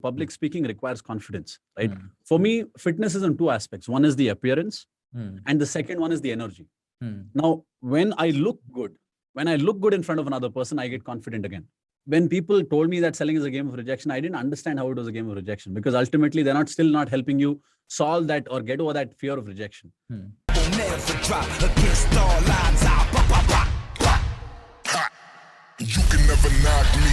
public speaking requires confidence, right? For me, fitness is in two aspects. One is the appearance, and the second one is the energy. Now, when I look good in front of another person, I get confident again. When people told me that selling is a game of rejection, I didn't understand how it was a game of rejection, because ultimately they're still not helping you solve that or get over that fear of rejection. Never drop against all odds. You can never knock me.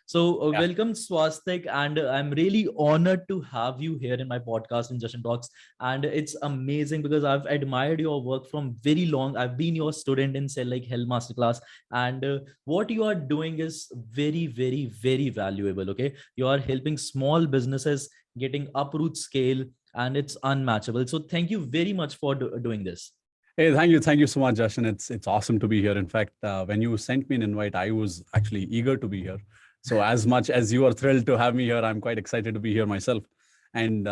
So welcome Swastik, and I'm really honored to have you here in my podcast in Justin Talks. And it's amazing because I've admired your work from very long. I've been your student in Sell Like Hell Masterclass, and what you are doing is very, very, very valuable. Okay, you are helping small businesses getting uproot scale, and it's unmatchable. So thank you very much for doing this. Hey, thank you so much, Justin. It's awesome to be here. In fact, when you sent me an invite, I was actually eager to be here. So as much as you are thrilled to have me here, I'm quite excited to be here myself, and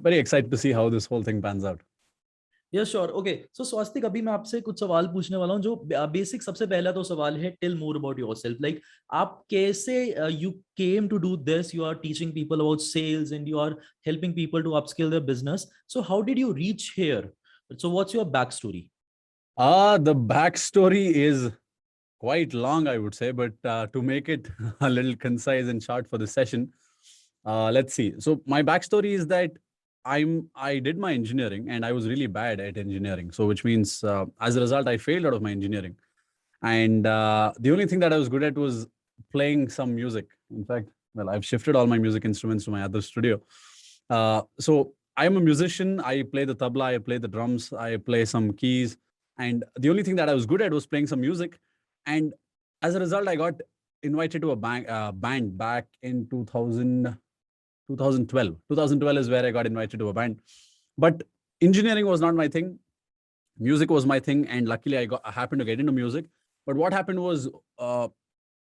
very excited to see how this whole thing pans out. Yes, sure. Okay. So Swastik, अभी मैं आपसे कुछ सवाल पूछने वाला हूँ जो basic सबसे पहला तो सवाल है, tell more about yourself. Like आप कैसे you came to do this? You are teaching people about sales and you are helping people to upskill their business. So how did you reach here? So what's your backstory? The backstory is quite long, I would say, but to make it a little concise and short for this session, let's see. So my backstory is that I did my engineering and I was really bad at engineering. So which means as a result, I failed out of my engineering. And the only thing that I was good at was playing some music. In fact, well, I've shifted all my music instruments to my other studio. So I'm a musician. I play the tabla, I play the drums, I play some keys. And the only thing that I was good at was playing some music. And as a result, I got invited to a band back in 2012. 2012 is where I got invited to a band. But engineering was not my thing. Music was my thing. And luckily, I happened to get into music. But what happened was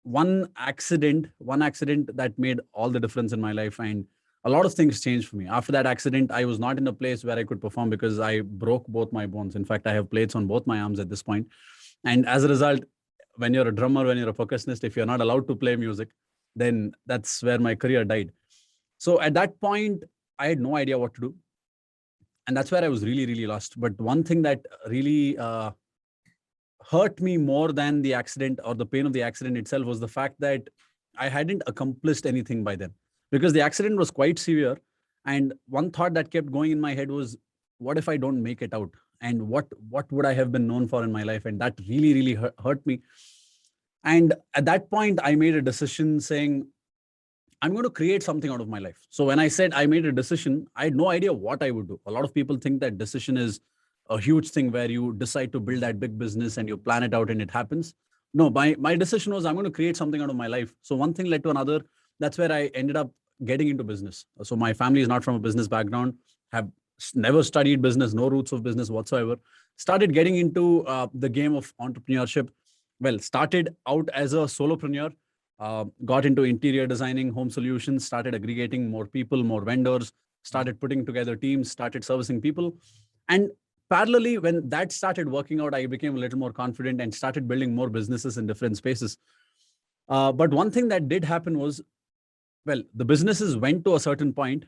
one accident that made all the difference in my life. And a lot of things changed for me. After that accident, I was not in a place where I could perform because I broke both my bones. In fact, I have plates on both my arms at this point. And as a result, when you're a drummer, when you're a percussionist, if you're not allowed to play music, then that's where my career died. So at that point, I had no idea what to do. And that's where I was really, really lost. But one thing that really hurt me more than the accident or the pain of the accident itself was the fact that I hadn't accomplished anything by then, because the accident was quite severe. And one thought that kept going in my head was, what if I don't make it out? And what would I have been known for in my life? And that really, really hurt me. And at that point, I made a decision saying, I'm going to create something out of my life. So when I said I made a decision, I had no idea what I would do. A lot of people think that decision is a huge thing where you decide to build that big business and you plan it out and it happens. No, my decision was I'm going to create something out of my life. So one thing led to another. That's where I ended up getting into business. So my family is not from a business background, have never studied business, no roots of business whatsoever. Started getting into the game of entrepreneurship. Well, started out as a solopreneur, got into interior designing, home solutions, started aggregating more people, more vendors, started putting together teams, started servicing people. And parallelly, when that started working out, I became a little more confident and started building more businesses in different spaces. But one thing that did happen was, well, the businesses went to a certain point,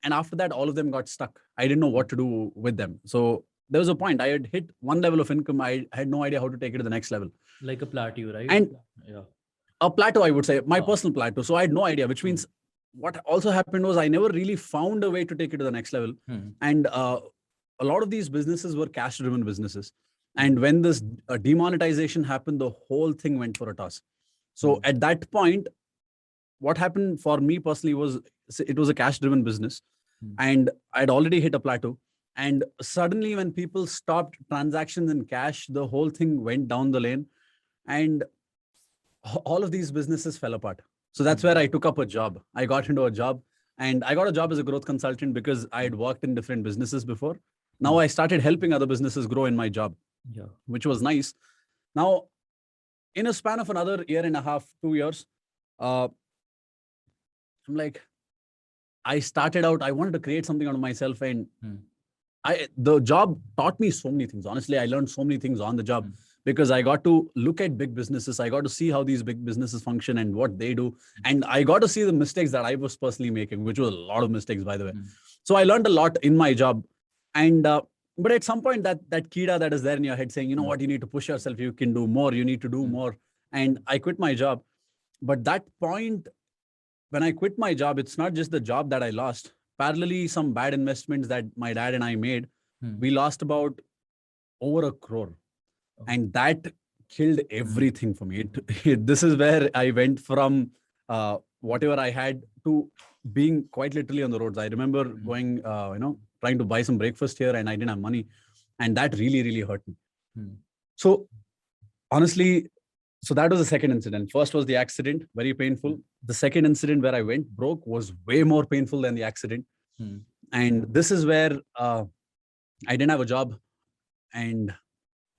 and after that, all of them got stuck. I didn't know what to do with them. So there was a point. I had hit one level of income. I had no idea how to take it to the next level. Like a plateau, right? And yeah, a plateau, I would say, my personal plateau. So I had no idea, which means what also happened was I never really found a way to take it to the next level. And a lot of these businesses were cash-driven businesses. And when this demonetization happened, the whole thing went for a toss. So at that point, what happened for me personally was it was a cash-driven business. And I'd already hit a plateau. And suddenly when people stopped transactions in cash, the whole thing went down the lane. And all of these businesses fell apart. So that's where I took up a job. I got into a job, and I got a job as a growth consultant because I had worked in different businesses before. Now I started helping other businesses grow in my job, which was nice. Now, in a span of another year and a half, 2 years, I'm like, I started out, I wanted to create something out of myself, and the job taught me so many things. Honestly, I learned so many things on the job. because I got to look at big businesses. I got to see how these big businesses function and what they do. And I got to see the mistakes that I was personally making, which was a lot of mistakes, by the way. So I learned a lot in my job. And but at some point, that Kida that is there in your head saying, you know what, you need to push yourself, you can do more, you need to do more. And I quit my job. But that point, when I quit my job, it's not just the job that I lost. Parallelly, some bad investments that my dad and I made, we lost about over 1 crore. And that killed everything for me. This is where I went from whatever I had to being quite literally on the roads. I remember going, trying to buy some breakfast here and I didn't have money. And that really, really hurt me. So honestly, so that was the second incident. First was the accident, very painful. The second incident where I went broke was way more painful than the accident. And this is where I didn't have a job and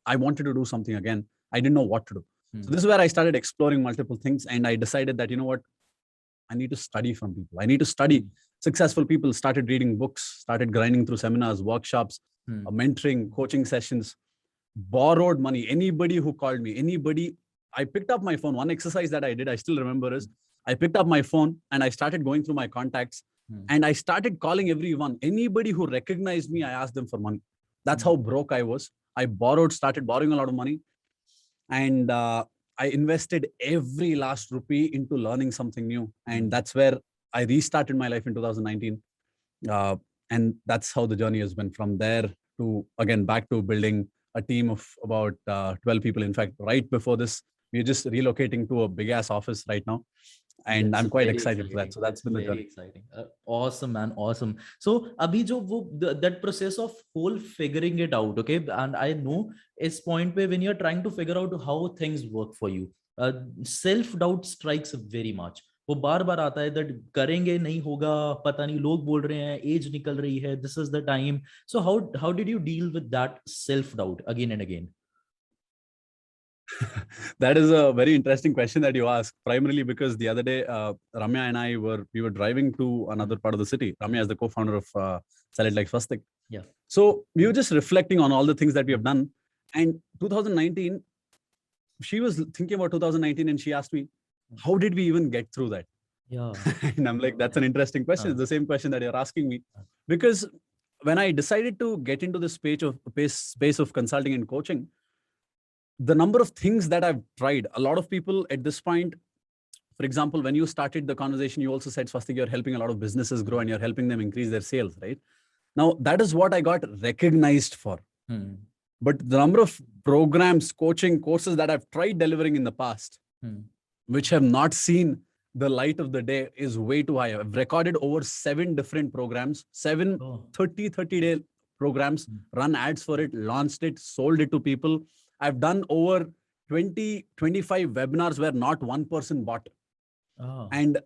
I wanted to do something again. I didn't know what to do. So this is where I started exploring multiple things. And I decided that, you know what, I need to study from people. I need to study successful people, started reading books, started grinding through seminars, workshops, mentoring, coaching sessions, borrowed money. Anybody who called me, I picked up my phone. One exercise that I did, I still remember, is I picked up my phone and I started going through my contacts and I started calling everyone. Anybody who recognized me, I asked them for money. That's how broke I was. I started borrowing a lot of money. And I invested every last rupee into learning something new. And that's where I restarted my life in 2019. And that's how the journey has been from there to, again, back to building a team of about 12 people. In fact, right before this, we're just relocating to a big ass office right now. And I'm quite excited for that. So that's been the journey. Exciting. Awesome, man. Awesome. So, abhi jo that process of whole figuring it out, okay? And I know is point where when you're trying to figure out how things work for you, self-doubt strikes very much. वो बार बार आता है that करेंगे नहीं होगा, पता नहीं लोग बोल रहे हैं, age निकल रही है, this is the time. So how did you deal with that self-doubt again and again? That is a very interesting question that you ask, primarily because the other day, Ramya and I were driving to another part of the city. Ramya is the co-founder of Sell It Like Swastik. Yeah. So we were just reflecting on all the things that we have done. And 2019, she was thinking about 2019 and she asked me, how did we even get through that? Yeah. And I'm like, that's an interesting question. It's the same question that you're asking me. Because when I decided to get into the space of consulting and coaching, the number of things that I've tried, a lot of people at this point, for example, when you started the conversation, you also said, Swastik, you're helping a lot of businesses grow and you're helping them increase their sales, right? Now, that is what I got recognized for. But the number of programs, coaching, courses that I've tried delivering in the past, which have not seen the light of the day, is way too high. I've recorded over 7 different programs, 30-day programs, run ads for it, launched it, sold it to people. I've done over 20-25 webinars where not one person bought. And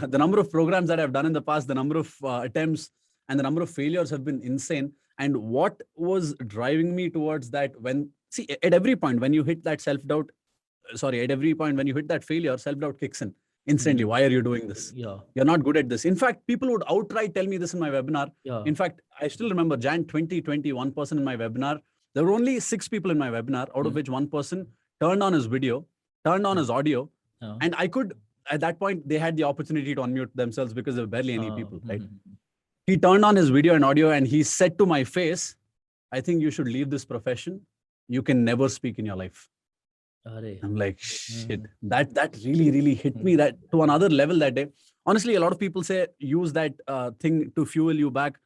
the number of programs that I've done in the past, the number of attempts and the number of failures have been insane. And what was driving me towards that, at every point when you hit that self-doubt, at every point when you hit that failure, self-doubt kicks in instantly. Why are you doing this? Yeah. You're not good at this. In fact, people would outright tell me this in my webinar. Yeah. In fact, I still remember Jan 2020, one person in my webinar, there were only 6 people in my webinar, out of which one person turned on his video, turned on his audio. And I could, at that point, they had the opportunity to unmute themselves because there were barely any people, right? He turned on his video and audio and he said to my face, I think you should leave this profession. You can never speak in your life. I'm like, shit, that really, really hit me that to another level that day. Honestly, a lot of people say, use that thing to fuel you back.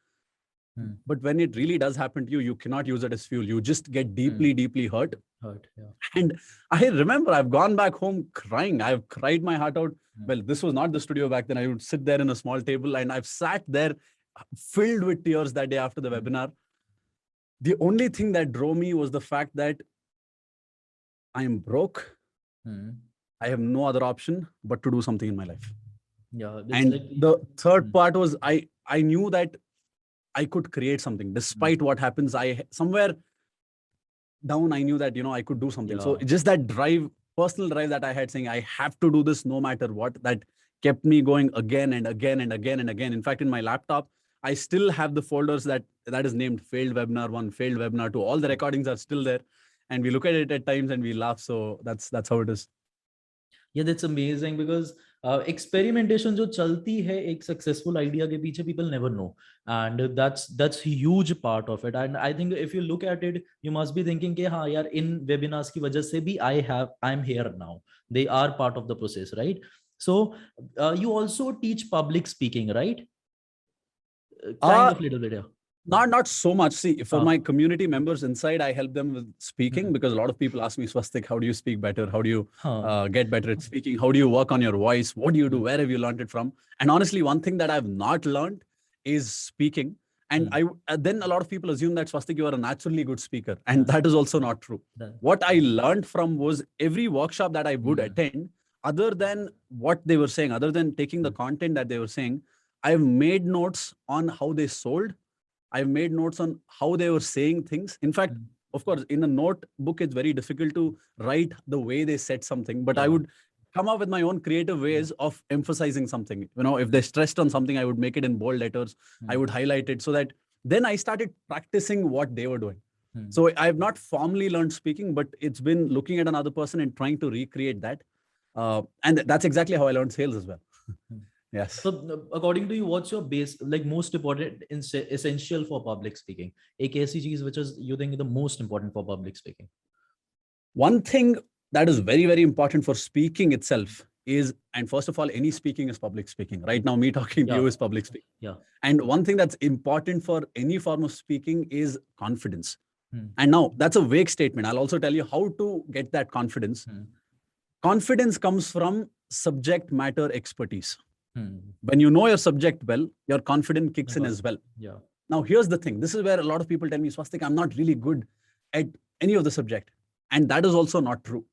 But when it really does happen to you, you cannot use it as fuel. You just get deeply, deeply hurt. And I remember I've gone back home crying. I've cried my heart out. Well, this was not the studio back then. I would sit there in a small table and I've sat there filled with tears that day after the webinar. The only thing that drove me was the fact that I am broke. I have no other option but to do something in my life. Yeah. And the third part was I knew that I could create something despite what happens. Somewhere down, I knew that, I could do something. So just that drive, personal drive that I had saying, I have to do this no matter what, that kept me going again and again and again and again. In fact, in my laptop, I still have the folders that is named failed webinar 1, failed webinar 2. All the recordings are still there. and we look at it at times and we laugh. So that's how it is. Yeah, that's amazing because experimentation जो चलती है एक successful idea के पीछे, people never know, and that's huge part of it. And I think if you look at it, you must be thinking कि हाँ यार इन webinars की वजह से भी I'm here now. They are part of the process, right? So you also teach public speaking, right? Kind of little bit, yeah. Not so much. See, for Ah. my community members inside, I help them with speaking Mhm. because a lot of people ask me, Swastik, how do you speak better? How do you Huh. get better at speaking? How do you work on your voice? What do you do? Where have you learned it from? And honestly, one thing that I've not learned is speaking. And then a lot of people assume that, Swastik, you are a naturally good speaker. And that is also not true. What I learned from was every workshop that I would attend, other than what they were saying, other than taking the content that they were saying, I've made notes on how they sold. I've made notes on how they were saying things. In fact, of course, in a notebook, it's very difficult to write the way they said something, but I would come up with my own creative ways of emphasizing something. You know, if they stressed on something, I would make it in bold letters. I would highlight it so that then I started practicing what they were doing. So I've not formally learned speaking, but it's been looking at another person and trying to recreate that. And that's exactly how I learned sales as well. Yes. So according to you, what's your base, like most important, essential for public speaking? एक ऐसी चीज which is you think the most important for public speaking? One thing that is very, very important for speaking itself is, and first of all, any speaking is public speaking. Right now, me talking to you is public speaking. Yeah. And one thing that's important for any form of speaking is confidence. And now that's a vague statement. I'll also tell you how to get that confidence. Confidence comes from subject matter expertise. When you know your subject well, your confidence kicks in as well. Yeah. Now, here's the thing. This is where a lot of people tell me, Swastik, I'm not really good at any of the subject. And that is also not true.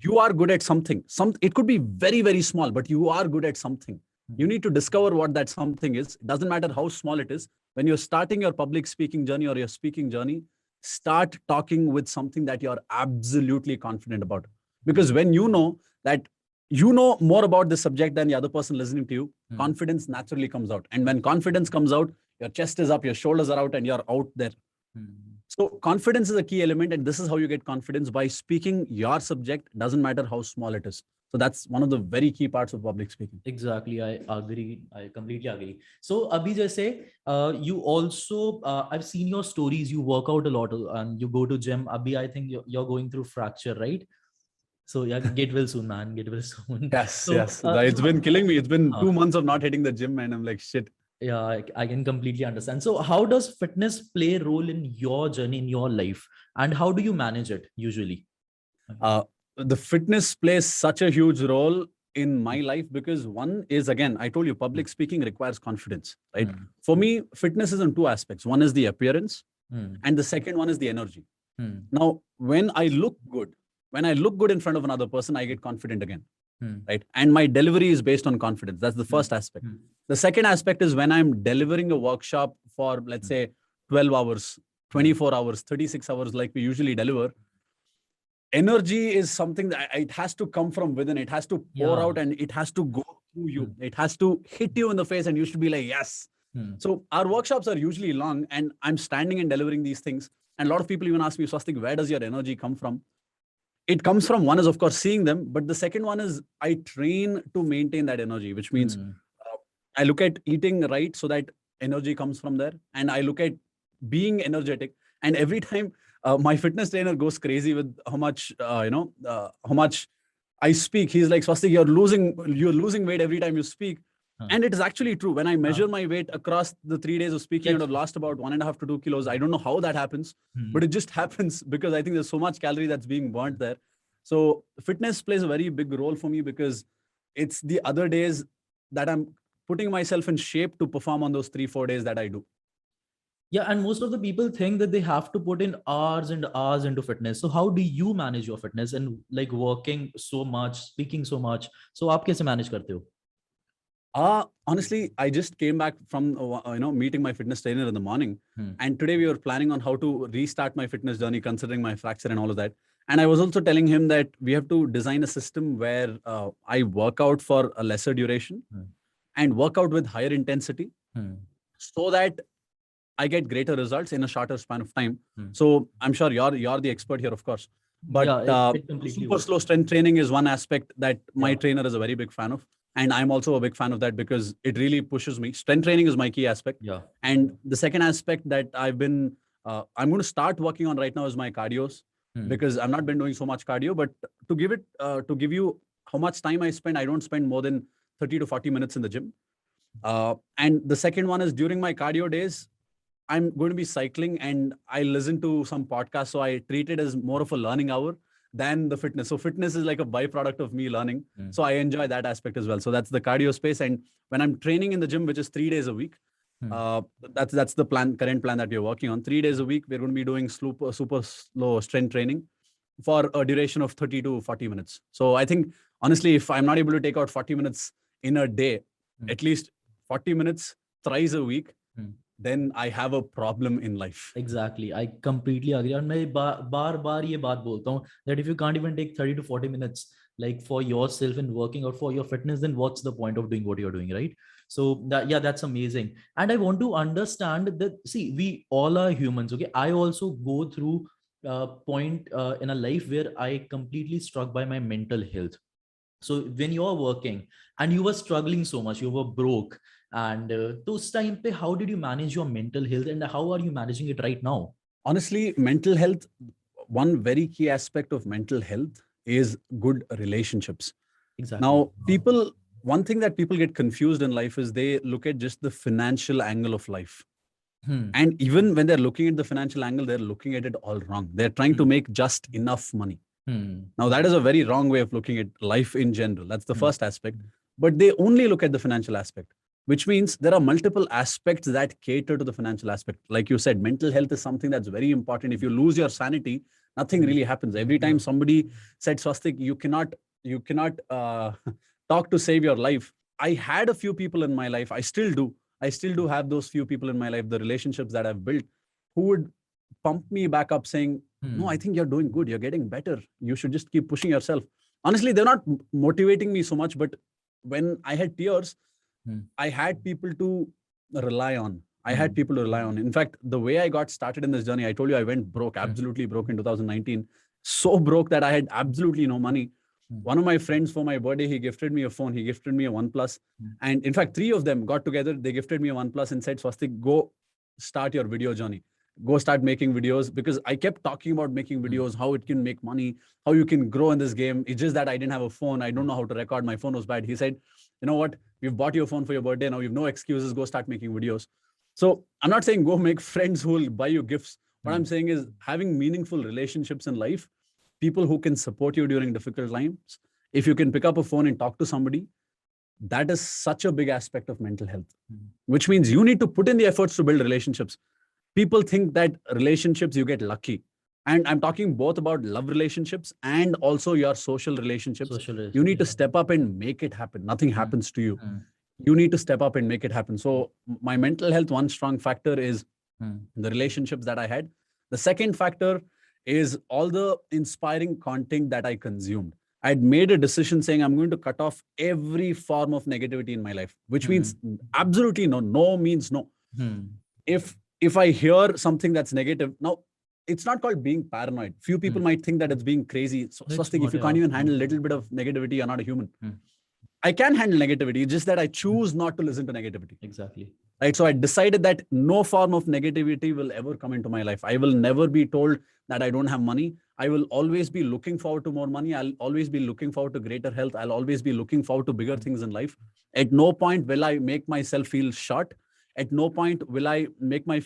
You are good at something. It could be very, very small, but you are good at something. You need to discover what that something is. It doesn't matter how small it is. When you're starting your public speaking journey or your speaking journey, start talking with something that you're absolutely confident about. Because when you know that you know more about the subject than the other person listening to you, confidence naturally comes out. And when confidence comes out, your chest is up, your shoulders are out, and you're out there. So confidence is a key element, and this is how you get confidence, by speaking your subject, doesn't matter how small it is. So that's one of the very key parts of public speaking. Exactly. I agree. I completely agree. So Abhi, jaise, you also, I've seen your stories, you work out a lot and you go to gym. Abhi, I think you're going through fracture, right? So yeah, get well soon, man. Get well soon. Yes, So, yes. It's been killing me. It's been 2 months of not hitting the gym, and I'm like, shit. Yeah, I can completely understand. So how does fitness play a role in your journey, in your life? And how do you manage it usually? The fitness plays such a huge role in my life because one is, again, I told you, public speaking requires confidence, right? For me, fitness is in two aspects. One is the appearance, and the second one is the energy. Now, when I look good in front of another person, I get confident again, right? And my delivery is based on confidence. That's the first aspect. The second aspect is when I'm delivering a workshop for, let's say, 12 hours, 24 hours, 36 hours, like we usually deliver. Energy is something that it has to come from within. It has to pour out and it has to go through you. It has to hit you in the face and you should be like, yes. So our workshops are usually long and I'm standing and delivering these things. And a lot of people even ask me, Swastik, where does your energy come from? It comes from, one is of course seeing them, but the second one is I train to maintain that energy, which means I look at eating right so that energy comes from there. And I look at being energetic. And every time my fitness trainer goes crazy with how much, how much I speak. He's like, Swastik, you're losing weight every time you speak. And it is actually true. When I measure my weight across the 3 days of speaking, I would have lost about 1.5 to 2 kilos. I don't know how that happens, but it just happens because I think there's so much calorie that's being burnt there. So fitness plays a very big role for me because it's the other days that I'm putting myself in shape to perform on those 3-4 days that I do. Yeah, and most of the people think that they have to put in hours and hours into fitness. So how do you manage your fitness and like working so much, speaking so much? So आप कैसे manage करते हो? Honestly, I just came back from meeting my fitness trainer in the morning, and today we were planning on how to restart my fitness journey, considering my fracture and all of that. And I was also telling him that we have to design a system where I work out for a lesser duration and work out with higher intensity, so that I get greater results in a shorter span of time. Hmm. So I'm sure you're the expert here, of course. But Yeah, it completely super works. slow strength training is one aspect that my Yeah. trainer is a very big fan of. And I'm also a big fan of that because it really pushes me. Strength training is my key aspect. Yeah. And the second aspect that I'm going to start working on right now is my cardios, Hmm. because I've not been doing so much cardio. But to give you how much time I spend, I don't spend more than 30 to 40 minutes in the gym. And the second one is during my cardio days, I'm going to be cycling and I listen to some podcasts. So I treat it as more of a learning hour than the fitness. So fitness is like a byproduct of me learning. Hmm. So I enjoy that aspect as well. So that's the cardio space. And when I'm training in the gym, which is 3 days a week, Hmm. that's the current plan that we're working on. 3 days a week, we're going to be doing super slow strength training for a duration of 30 to 40 minutes. So I think, honestly, if I'm not able to take out 40 minutes in a day, Hmm. at least 40 minutes thrice a week, Hmm. then I have a problem in life. Exactly. I completely agree. And मैं बार ये बात बोलता हूँ that if you can't even take 30 to 40 minutes like for yourself and working out for your fitness, then what's the point of doing what you're doing, right? So that's amazing. And I want to understand that, see, we all are humans, okay? I also go through a point in a life where I completely struck by my mental health. So when you're working and you were struggling so much, you were broke, and those time pe, how did you manage your mental health and how are you managing it right now? Honestly, mental health, one very key aspect of mental health is good relationships. Exactly. Now, one thing that people get confused in life is they look at just the financial angle of life. And even when they're looking at the financial angle, they're looking at it all wrong. They're trying to make just enough money. Now, that is a very wrong way of looking at life in general. That's the first aspect. But they only look at the financial aspect, which means there are multiple aspects that cater to the financial aspect. Like you said, mental health is something that's very important. If you lose your sanity, nothing really happens. Every time somebody said, Swastik, you cannot talk to save your life. I had a few people in my life. I still do have those few people in my life, the relationships that I've built, who would pump me back up saying, no, I think you're doing good. You're getting better. You should just keep pushing yourself. Honestly, they're not motivating me so much, but when I had tears, I had people to rely on. In fact, the way I got started in this journey, I told you I went broke, absolutely broke in 2019. So broke that I had absolutely no money. One of my friends, for my birthday, he gifted me a phone. He gifted me a OnePlus. And in fact, 3 of them got together. They gifted me a OnePlus and said, Swastik, go start your video journey. Go start making videos, because I kept talking about making videos, how it can make money, how you can grow in this game. It's just that I didn't have a phone. I don't know how to record. My phone was bad. He said, you know what? We've bought your phone for your birthday. Now you have no excuses. Go start making videos. So I'm not saying go make friends who will buy you gifts. What I'm saying is having meaningful relationships in life, people who can support you during difficult times. If you can pick up a phone and talk to somebody, that is such a big aspect of mental health, which means you need to put in the efforts to build relationships. People think that relationships, you get lucky. And I'm talking both about love relationships and also your social relationships. You need to step up and make it happen. Nothing happens to you. You need to step up and make it happen. So my mental health, one strong factor is the relationships that I had. The second factor is all the inspiring content that I consumed. I'd made a decision saying I'm going to cut off every form of negativity in my life, which means absolutely no. No means no. If I hear something that's negative, now it's not called being paranoid. Few people might think that it's being crazy. So, Swastik, if you can't even handle a little bit of negativity, you're not a human. I can handle negativity. It's just that I choose not to listen to negativity. Exactly. Right. So I decided that no form of negativity will ever come into my life. I will never be told that I don't have money. I will always be looking forward to more money. I'll always be looking forward to greater health. I'll always be looking forward to bigger things in life. At no point will I make myself feel short. At no point will I make myself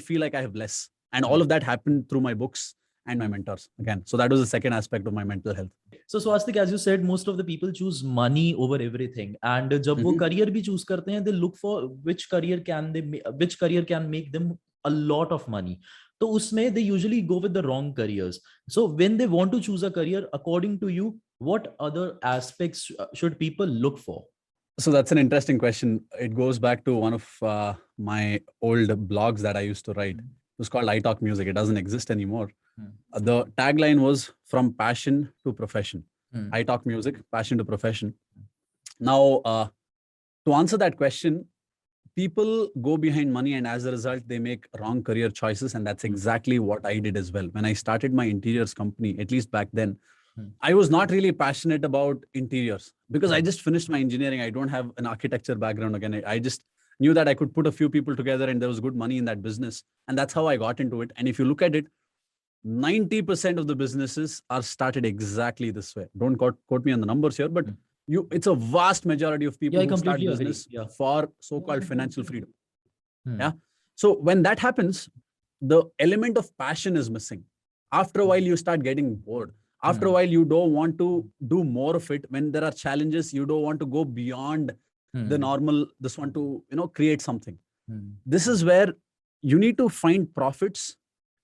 feel like I have less. And all of that happened through my books and my mentors again. So that was the second aspect of my mental health. So Swastik, as you said, most of the people choose money over everything. And जब वो career भी choose करते हैं, they look for which career can make them a lot of money. So उसमें they usually go with the wrong careers. So when they want to choose a career, according to you, what other aspects should people look for? So that's an interesting question. It goes back to one of my old blogs that I used to write. It was called I Talk Music. It doesn't exist anymore. The tagline was from passion to profession. I talk music, passion to profession. Now, to answer that question, people go behind money, and as a result, they make wrong career choices. And that's exactly what I did as well. When I started my interiors company, at least back then, I was not really passionate about interiors because I just finished my engineering. I don't have an architecture background again. I just knew that I could put a few people together and there was good money in that business. And that's how I got into it. And if you look at it, 90% of the businesses are started exactly this way. Don't quote me on the numbers here, but it's a vast majority of people who start business for so-called financial freedom. Yeah. So when that happens, the element of passion is missing. After a while, you start getting bored. After a while, you don't want to do more of it. When there are challenges, you don't want to go beyond the normal, this one to, create something. This is where you need to find profits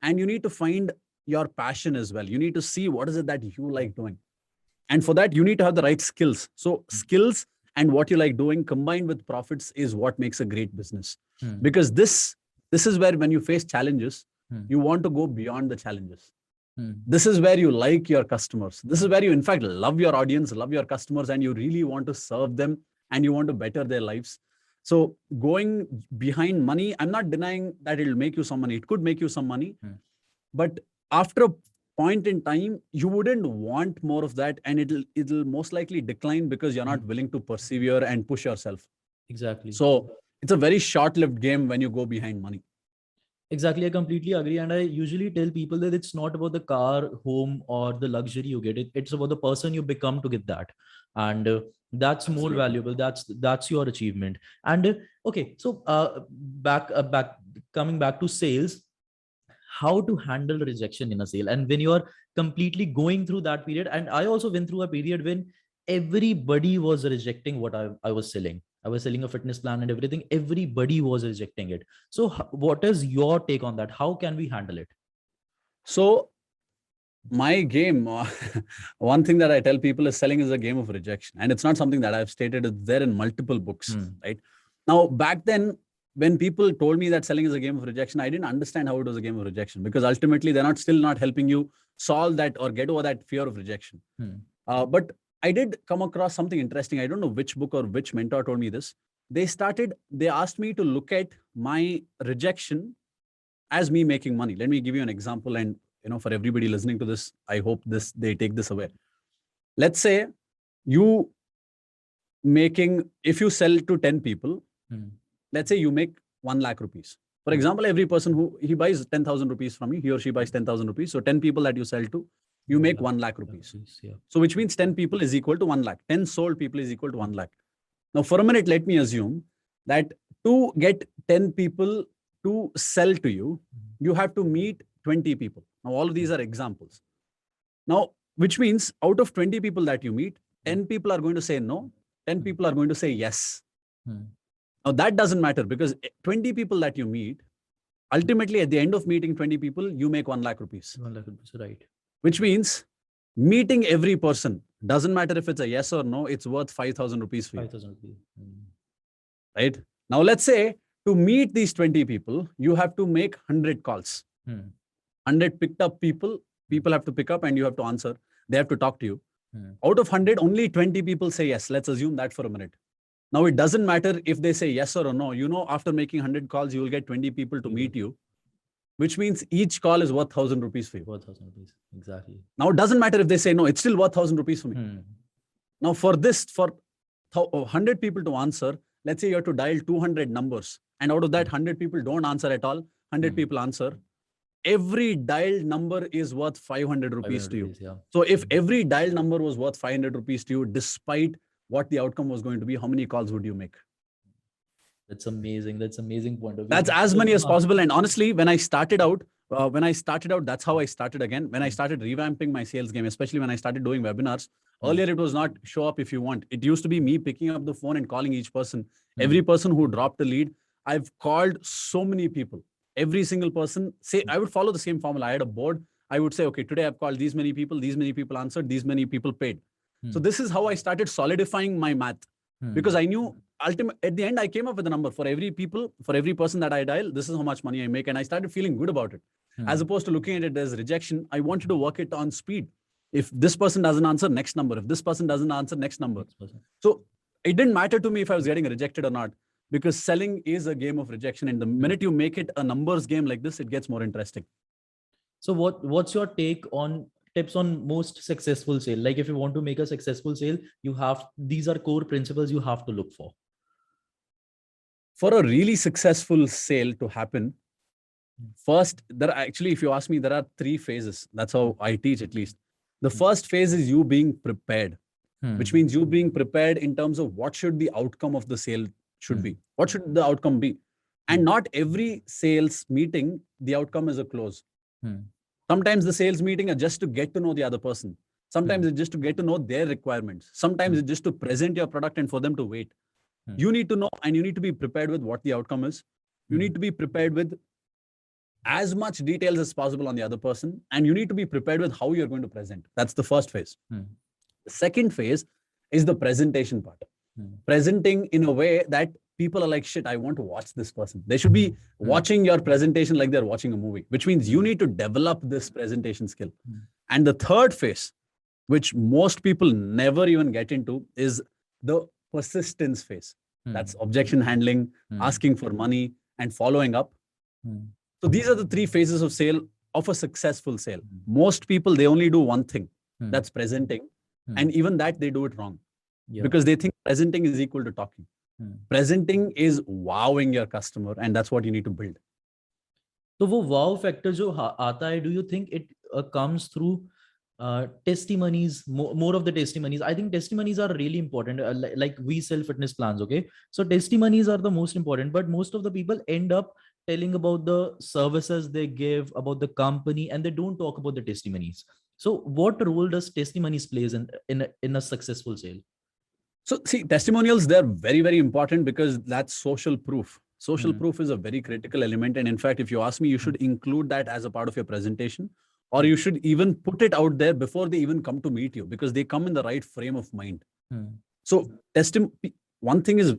and you need to find your passion as well. You need to see what is it that you like doing. And for that, you need to have the right skills. So skills and what you like doing combined with profits is what makes a great business. Because this is where when you face challenges, you want to go beyond the challenges. This is where you like your customers. This is where you, in fact, love your audience, love your customers, and you really want to serve them and you want to better their lives. So going behind money, I'm not denying that it'll make you some money. It could make you some money. But after a point in time, you wouldn't want more of that. And it'll most likely decline because you're not willing to persevere and push yourself. Exactly. So it's a very short-lived game when you go behind money. Exactly. I completely agree. And I usually tell people that it's not about the car, home, or the luxury you get. It's about the person you become to get that. And that's more valuable. That's your achievement. And okay, so coming back to sales, how to handle rejection in a sale. And when you're completely going through that period, and I also went through a period when everybody was rejecting what I was selling. I was selling a fitness plan and everything. Everybody was rejecting it. So what is your take on that? How can we handle it? So my game, one thing that I tell people is selling is a game of rejection. And it's not something that I've stated. It's there in multiple books, right? Now, back then, when people told me that selling is a game of rejection, I didn't understand how it was a game of rejection because ultimately they're still not helping you solve that or get over that fear of rejection. But I did come across something interesting. I don't know which book or which mentor told me this. They asked me to look at my rejection as me making money. Let me give you an example. And, for everybody listening to this, I hope they take this away. Let's say if you sell to 10 people, let's say you make 1 lakh rupees. For example, every person he buys 10,000 rupees from you, he or she buys 10,000 rupees. So 10 people that you sell to, you make 1 lakh rupees. So which means 10 people is equal to 1 lakh. 10 sold people is equal to 1 lakh. Now for a minute, let me assume that to get 10 people to sell to you, you have to meet 20 people. Now all of these are examples. Now, which means out of 20 people that you meet, 10 people are going to say no, 10 people are going to say yes. Now that doesn't matter because 20 people that you meet, ultimately at the end of meeting 20 people, you make 1 lakh rupees. 1 lakh rupees, right. Which means meeting every person, doesn't matter if it's a yes or no, it's worth 5,000 rupees for you. 5,000 rupees. Right? Now let's say to meet these 20 people, you have to make 100 calls. 100 picked up people have to pick up and you have to answer. They have to talk to you. Out of 100, only 20 people say yes. Let's assume that for a minute. Now, it doesn't matter if they say yes or no. After making 100 calls, you will get 20 people to meet you, which means each call is worth 1,000 rupees for you. Worth 1,000 rupees. Exactly. Now, it doesn't matter if they say no, it's still worth 1,000 rupees for me. Now, for 100 people to answer, let's say you have to dial 200 numbers. And out of that, 100 people don't answer at all. 100 people answer. Every dialed number is worth 500 rupees to you. Yeah. So if every dialed number was worth 500 rupees to you, despite what the outcome was going to be, how many calls would you make? That's amazing. That's amazing point of view. That's as many as possible. And honestly, when I started out, that's how I started again. When I started revamping my sales game, especially when I started doing webinars, earlier it was not show up if you want. It used to be me picking up the phone and calling each person. Every person who dropped a lead, I've called so many people. Every single person, I would follow the same formula. I had a board. I would say, okay, today I've called these many people answered, these many people paid. So this is how I started solidifying my math because I knew at the end, I came up with a number for every person that I dial, this is how much money I make. And I started feeling good about it. As opposed to looking at it as rejection, I wanted to work it on speed. If this person doesn't answer, next number. If this person doesn't answer, next number. So it didn't matter to me if I was getting rejected or not. because selling is a game of rejection. And the minute you make it a numbers game like this, it gets more interesting. So what's your take on tips on most successful sale? Like if you want to make a successful sale, these are core principles you have to look for. For a really successful sale to happen, first, if you ask me, there are 3 phases. That's how I teach, at least. The first phase is you being prepared, which means you being prepared in terms of what should the outcome of the sale should be. What should the outcome be? And not every sales meeting, the outcome is a close. Sometimes the sales meeting are just to get to know the other person. Sometimes it's just to get to know their requirements. Sometimes it's just to present your product and for them to wait. You need to know, and you need to be prepared with what the outcome is. You need to be prepared with as much details as possible on the other person. And you need to be prepared with how you're going to present. That's the first phase. The second phase is the presentation part. Presenting in a way that people are like, shit, I want to watch this person. They should be watching your presentation like they're watching a movie, which means you need to develop this presentation skill. And the third phase, which most people never even get into, is the persistence phase. That's objection handling, asking for money, and following up. So these are the 3 phases of sale, of a successful sale. Most people, they only do one thing, that's presenting. And even that, they do it wrong. Because they think presenting is equal to talking. Presenting is wowing your customer, and that's what you need to build. So वो wow factor जो आता है, do you think it comes through testimonies, more of the testimonies? I think testimonies are really important. Like we sell fitness plans, okay? So testimonies are the most important, but most of the people end up telling about the services they give, about the company, and they don't talk about the testimonies. So what role does testimonies plays in a successful sale? So see, testimonials, they're very, very important because that's social proof. Social proof is a very critical element. And in fact, if you ask me, you should include that as a part of your presentation, or you should even put it out there before they even come to meet you, because they come in the right frame of mind. So one thing is,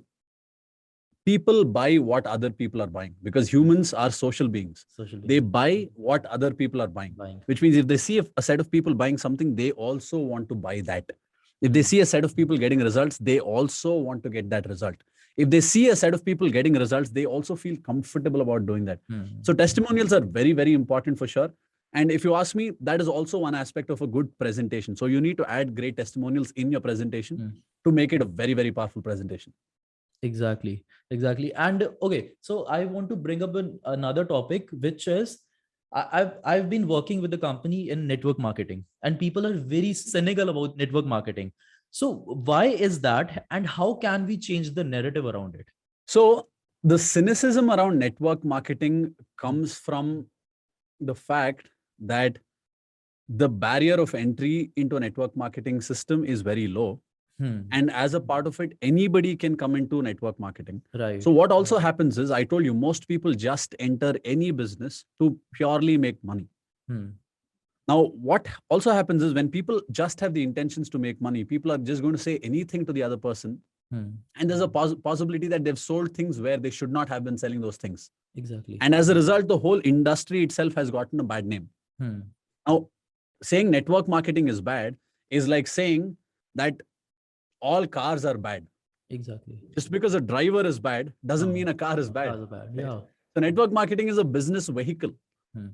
people buy what other people are buying, because humans are social beings. They buy what other people are buying, which means if they see a set of people buying something, they also want to buy that. If they see a set of people getting results, they also want to get that result. If they see a set of people getting results, they also feel comfortable about doing that. So testimonials are very, very important for sure. And if you ask me, that is also one aspect of a good presentation. So you need to add great testimonials in your presentation to make it a very, very powerful presentation. Exactly. And okay, so I want to bring up another topic, which is I've been working with the company in network marketing, and people are very cynical about network marketing. So why is that, and how can we change the narrative around it? So the cynicism around network marketing comes from the fact that the barrier of entry into a network marketing system is very low. And as a part of it, anybody can come into network marketing. Right. So what also happens is, I told you, most people just enter any business to purely make money. Now, what also happens is, when people just have the intentions to make money, people are just going to say anything to the other person. And there's a possibility that they've sold things where they should not have been selling those things. Exactly. And as a result, the whole industry itself has gotten a bad name. Now, saying network marketing is bad is like saying that all cars are bad. Exactly. Just because a driver is bad doesn't mean a car is bad. Yeah. So network marketing is a business vehicle.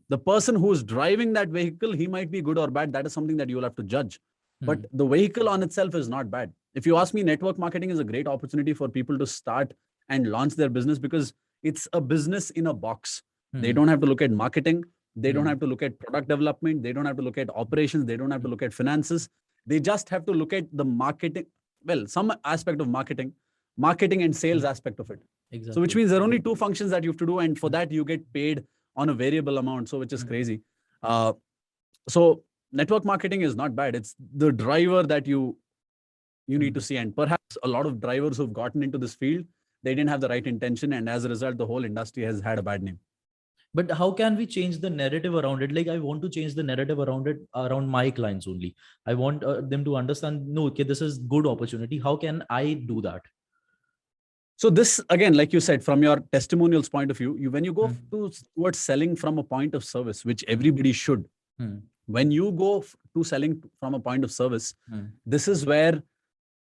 The person who's driving that vehicle, he might be good or bad. That is something that you'll have to judge. But the vehicle on itself is not bad. If you ask me, network marketing is a great opportunity for people to start and launch their business, because it's a business in a box. They don't have to look at marketing. They don't have to look at product development. They don't have to look at operations. They don't have to look at finances. They just have to look at the marketing. Well, some aspect of marketing and sales aspect of it. Exactly. So which means there are only 2 functions that you have to do. And for that, you get paid on a variable amount. So which is crazy. So network marketing is not bad. It's the driver that you need to see. And perhaps a lot of drivers who've gotten into this field, they didn't have the right intention. And as a result, the whole industry has had a bad name. But how can we change the narrative around it? Like, I want to change the narrative around it, around my clients only. I want them to understand, no, okay, this is good opportunity. How can I do that? So this, again, like you said, from your testimonials point of view, when you go towards selling from a point of service, which everybody should, when you go to selling from a point of service, this is where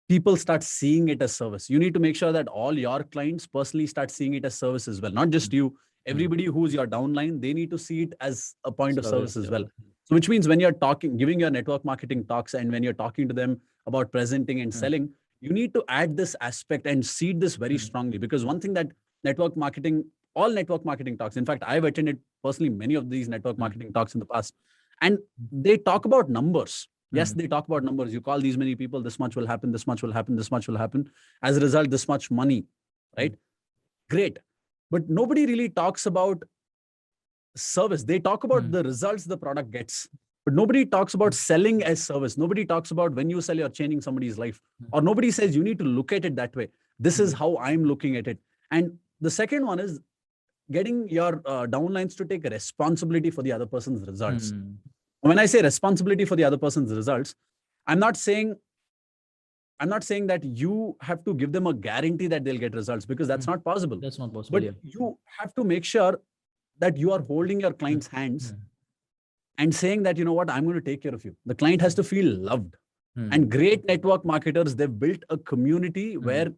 people start seeing it as service. You need to make sure that all your clients personally start seeing it as service as well, not just you. Everybody who's your downline, they need to see it as a point of service as well. So which means when you're talking, giving your network marketing talks, and when you're talking to them about presenting and selling, you need to add this aspect and seed this very strongly. Because one thing that all network marketing talks, in fact, I've attended personally many of these network marketing talks in the past, and they talk about numbers. Yes, they talk about numbers. You call these many people, this much will happen, this much will happen, this much will happen. As a result, this much money, right? Great. But nobody really talks about service. They talk about the results the product gets, but nobody talks about selling as service. Nobody talks about when you sell, you're changing somebody's life, or nobody says you need to look at it that way. This is how I'm looking at it. And the second one is getting your downlines to take responsibility for the other person's results. When I say responsibility for the other person's results, I'm not saying that you have to give them a guarantee that they'll get results, because that's not possible. That's not possible. But you have to make sure that you are holding your client's hands and saying that, you know what, I'm going to take care of you. The client has to feel loved. And great network marketers, they've built a community where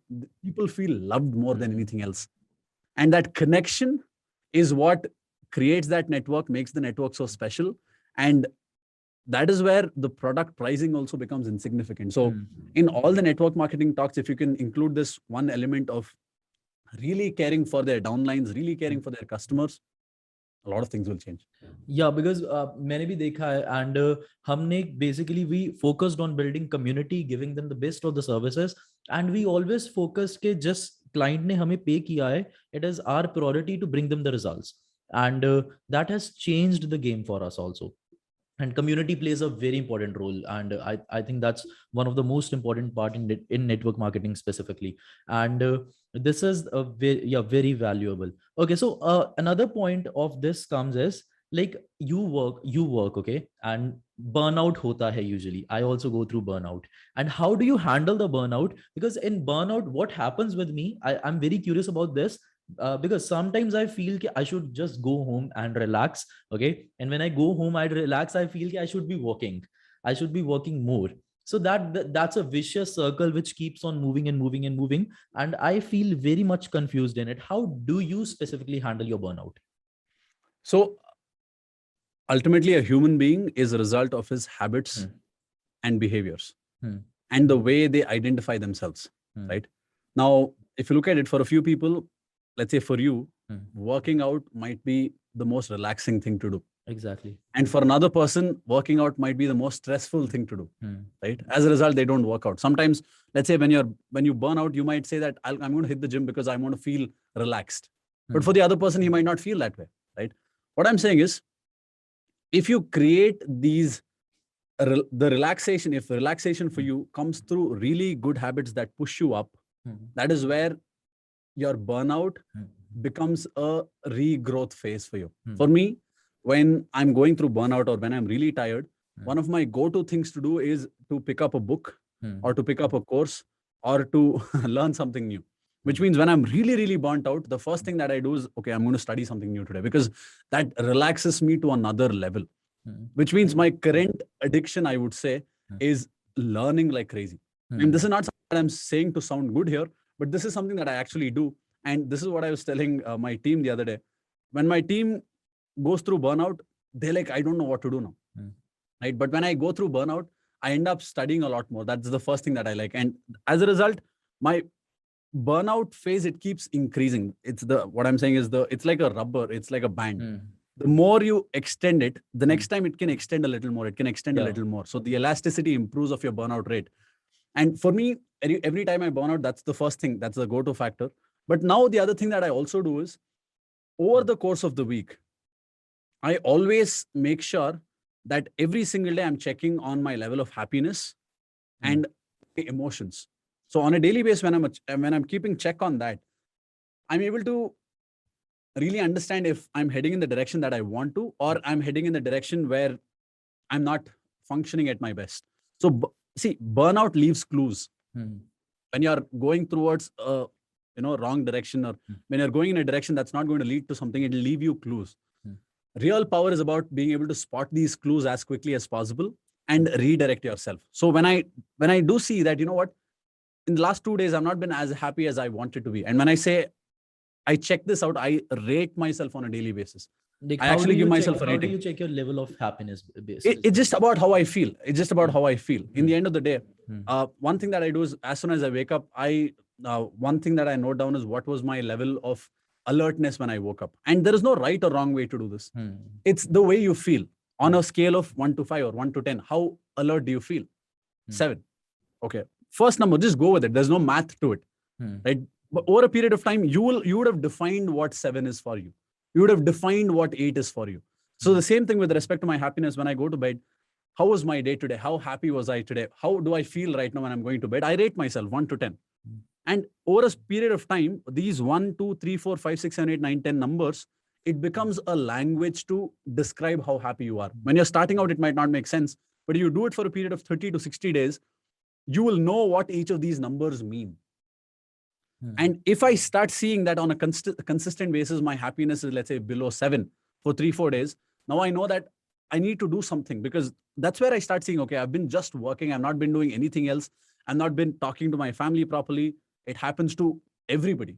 people feel loved more than anything else. And that connection is what creates that network, makes the network so special. And that is where the product pricing also becomes insignificant. So in all the network marketing talks, if you can include this one element of really caring for their downlines, really caring for their customers, a lot of things will change. Yeah, because मैंने भी देखा है, and हमने basically we focused on building community, giving them the best of the services, and we always focused कि just client ने हमें pay किया है, it is our priority to bring them the results, and that has changed the game for us also. And community plays a very important role, and I think that's one of the most important part in network marketing specifically, and this is a very valuable. Okay, so another point of this comes is like you work, okay, and burnout hota hai usually. I also go through burnout, and how do you handle the burnout? Because in burnout, what happens with me, I'm very curious about this. Because sometimes I feel that I should just go home and relax, okay, and when I go home I relax, I feel that I should be working more. So that's a vicious circle which keeps on moving and moving and moving, and I feel very much confused in it. How do you specifically handle your burnout? So ultimately, a human being is a result of his habits and behaviors and the way they identify themselves, right? Now, if you look at it, for a few people, let's say for you, working out might be the most relaxing thing to do. Exactly. And for another person, working out might be the most stressful thing to do, right? As a result, they don't work out. Sometimes, let's say when you burn out, you might say that I'm going to hit the gym because I want to feel relaxed. But for the other person, he might not feel that way, right? What I'm saying is, if you create the relaxation, if relaxation for you comes through really good habits that push you up, that is where your burnout becomes a regrowth phase for you. For me, when I'm going through burnout or when I'm really tired, one of my go-to things to do is to pick up a book or to pick up a course or to learn something new. Which means when I'm really, really burnt out, the first thing that I do is, okay, I'm going to study something new today, because that relaxes me to another level. Which means my current addiction, I would say, is learning like crazy. And this is not something that I'm saying to sound good here, but this is something that I actually do. And this is what I was telling my team the other day. When my team goes through burnout, they're like, I don't know what to do now. Right? But when I go through burnout, I end up studying a lot more. That's the first thing that I like. And as a result, my burnout phase, it keeps increasing. What I'm saying is it's like a rubber, it's like a band. The more you extend it, the next time it can extend a little more. It can extend a little more. So the elasticity improves of your burnout rate. And for me, every time I burn out, that's the first thing. That's the go-to factor. But now the other thing that I also do is, over the course of the week, I always make sure that every single day I'm checking on my level of happiness and emotions. So on a daily basis, when I'm keeping check on that, I'm able to really understand if I'm heading in the direction that I want to, or I'm heading in the direction where I'm not functioning at my best. So see, burnout leaves clues. When you're going towards a wrong direction, or when you're going in a direction that's not going to lead to something, it'll leave you clues. Real power is about being able to spot these clues as quickly as possible and redirect yourself. So when I do see that, you know what, in the last 2 days, I've not been as happy as I wanted to be. And when I say I check this out, I rate myself on a daily basis. Like, I how actually do give you myself check, a how do rating. you check your level of happiness It's just about how I feel. It's just about how I feel. In the end of the day, Hmm. one thing that I do is as soon as I wake up, one thing that I note down is what was my level of alertness when I woke up. And there is no right or wrong way to do this. Hmm. It's the way you feel on a scale of 1 to 5 or 1 to 10. How alert do you feel? 7. Okay. First number, just go with it. There's no math to it, right? But over a period of time, you would have defined what 7 is for you. You would have defined what 8 is for you. So the same thing with respect to my happiness when I go to bed. How was my day today? How happy was I today? How do I feel right now when I'm going to bed? I rate myself 1 to 10. And over a period of time, these 1, 2, 3, 4, 5, 6, 7, 8, 9, 10 numbers, it becomes a language to describe how happy you are. When you're starting out, it might not make sense, but you do it for a period of 30 to 60 days, you will know what each of these numbers mean. And if I start seeing that on a consistent basis, my happiness is, let's say, below 7 for 3, 4 days, now I know that I need to do something, because that's where I start seeing, okay, I've been just working. I've not been doing anything else. I've not been talking to my family properly. It happens to everybody.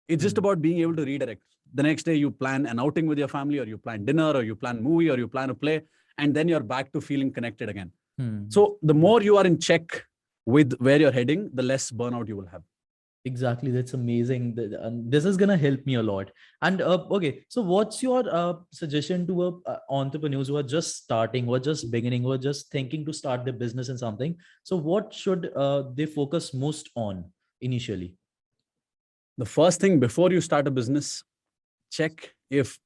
It's just about being able to redirect. The next day you plan an outing with your family, or you plan dinner, or you plan movie, or you plan a play, and then you're back to feeling connected again. So the more you are in check with where you're heading, the less burnout you will have. Exactly. That's amazing. This is going to help me a lot. And okay, so what's your suggestion to entrepreneurs who are just starting, who are just beginning, who are just thinking to start their business in something? So what should they focus most on initially? The first thing before you start a business, check if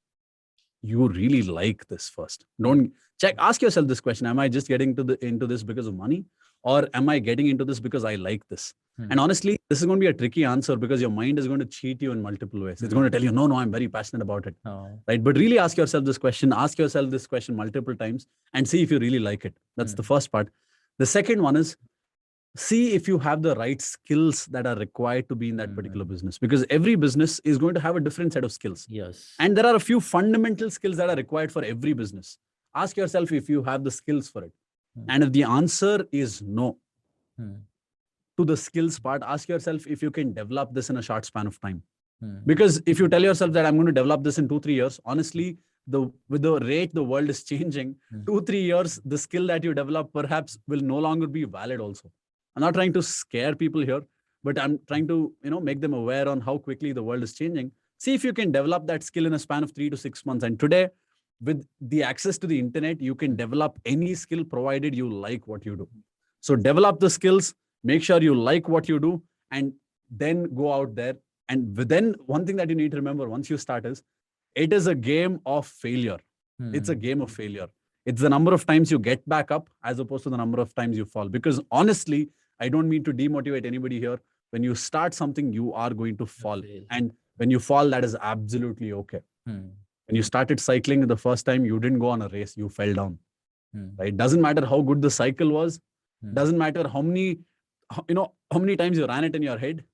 you really like this first. Don't check, ask yourself this question. Am I just getting into this because of money? Or am I getting into this because I like this? And honestly, this is going to be a tricky answer, because your mind is going to cheat you in multiple ways. It's going to tell you, no, I'm very passionate about it. Right? But really ask yourself this question. Ask yourself this question multiple times and see if you really like it. That's the first part. The second one is, see if you have the right skills that are required to be in that particular business, because every business is going to have a different set of skills. Yes. And there are a few fundamental skills that are required for every business. Ask yourself if you have the skills for it. And if the answer is no to the skills part, ask yourself if you can develop this in a short span of time. Because if you tell yourself that I'm going to develop this in 2-3 years, honestly, with the rate the world is changing, 2-3 years, the skill that you develop perhaps will no longer be valid also. I'm not trying to scare people here, but I'm trying to, make them aware on how quickly the world is changing. See if you can develop that skill in a span of 3 to 6 months. And today, with the access to the internet, you can develop any skill provided you like what you do. So develop the skills, make sure you like what you do, and then go out there. And then one thing that you need to remember once you start is, it is a game of failure. It's a game of failure. It's the number of times you get back up as opposed to the number of times you fall. Because honestly, I don't mean to demotivate anybody here. When you start something, you are going to fall. And when you fall, that is absolutely okay. When you started cycling the first time, you didn't go on a race, you fell down. Right? Doesn't matter how good the cycle was. Doesn't matter how many times you ran it in your head.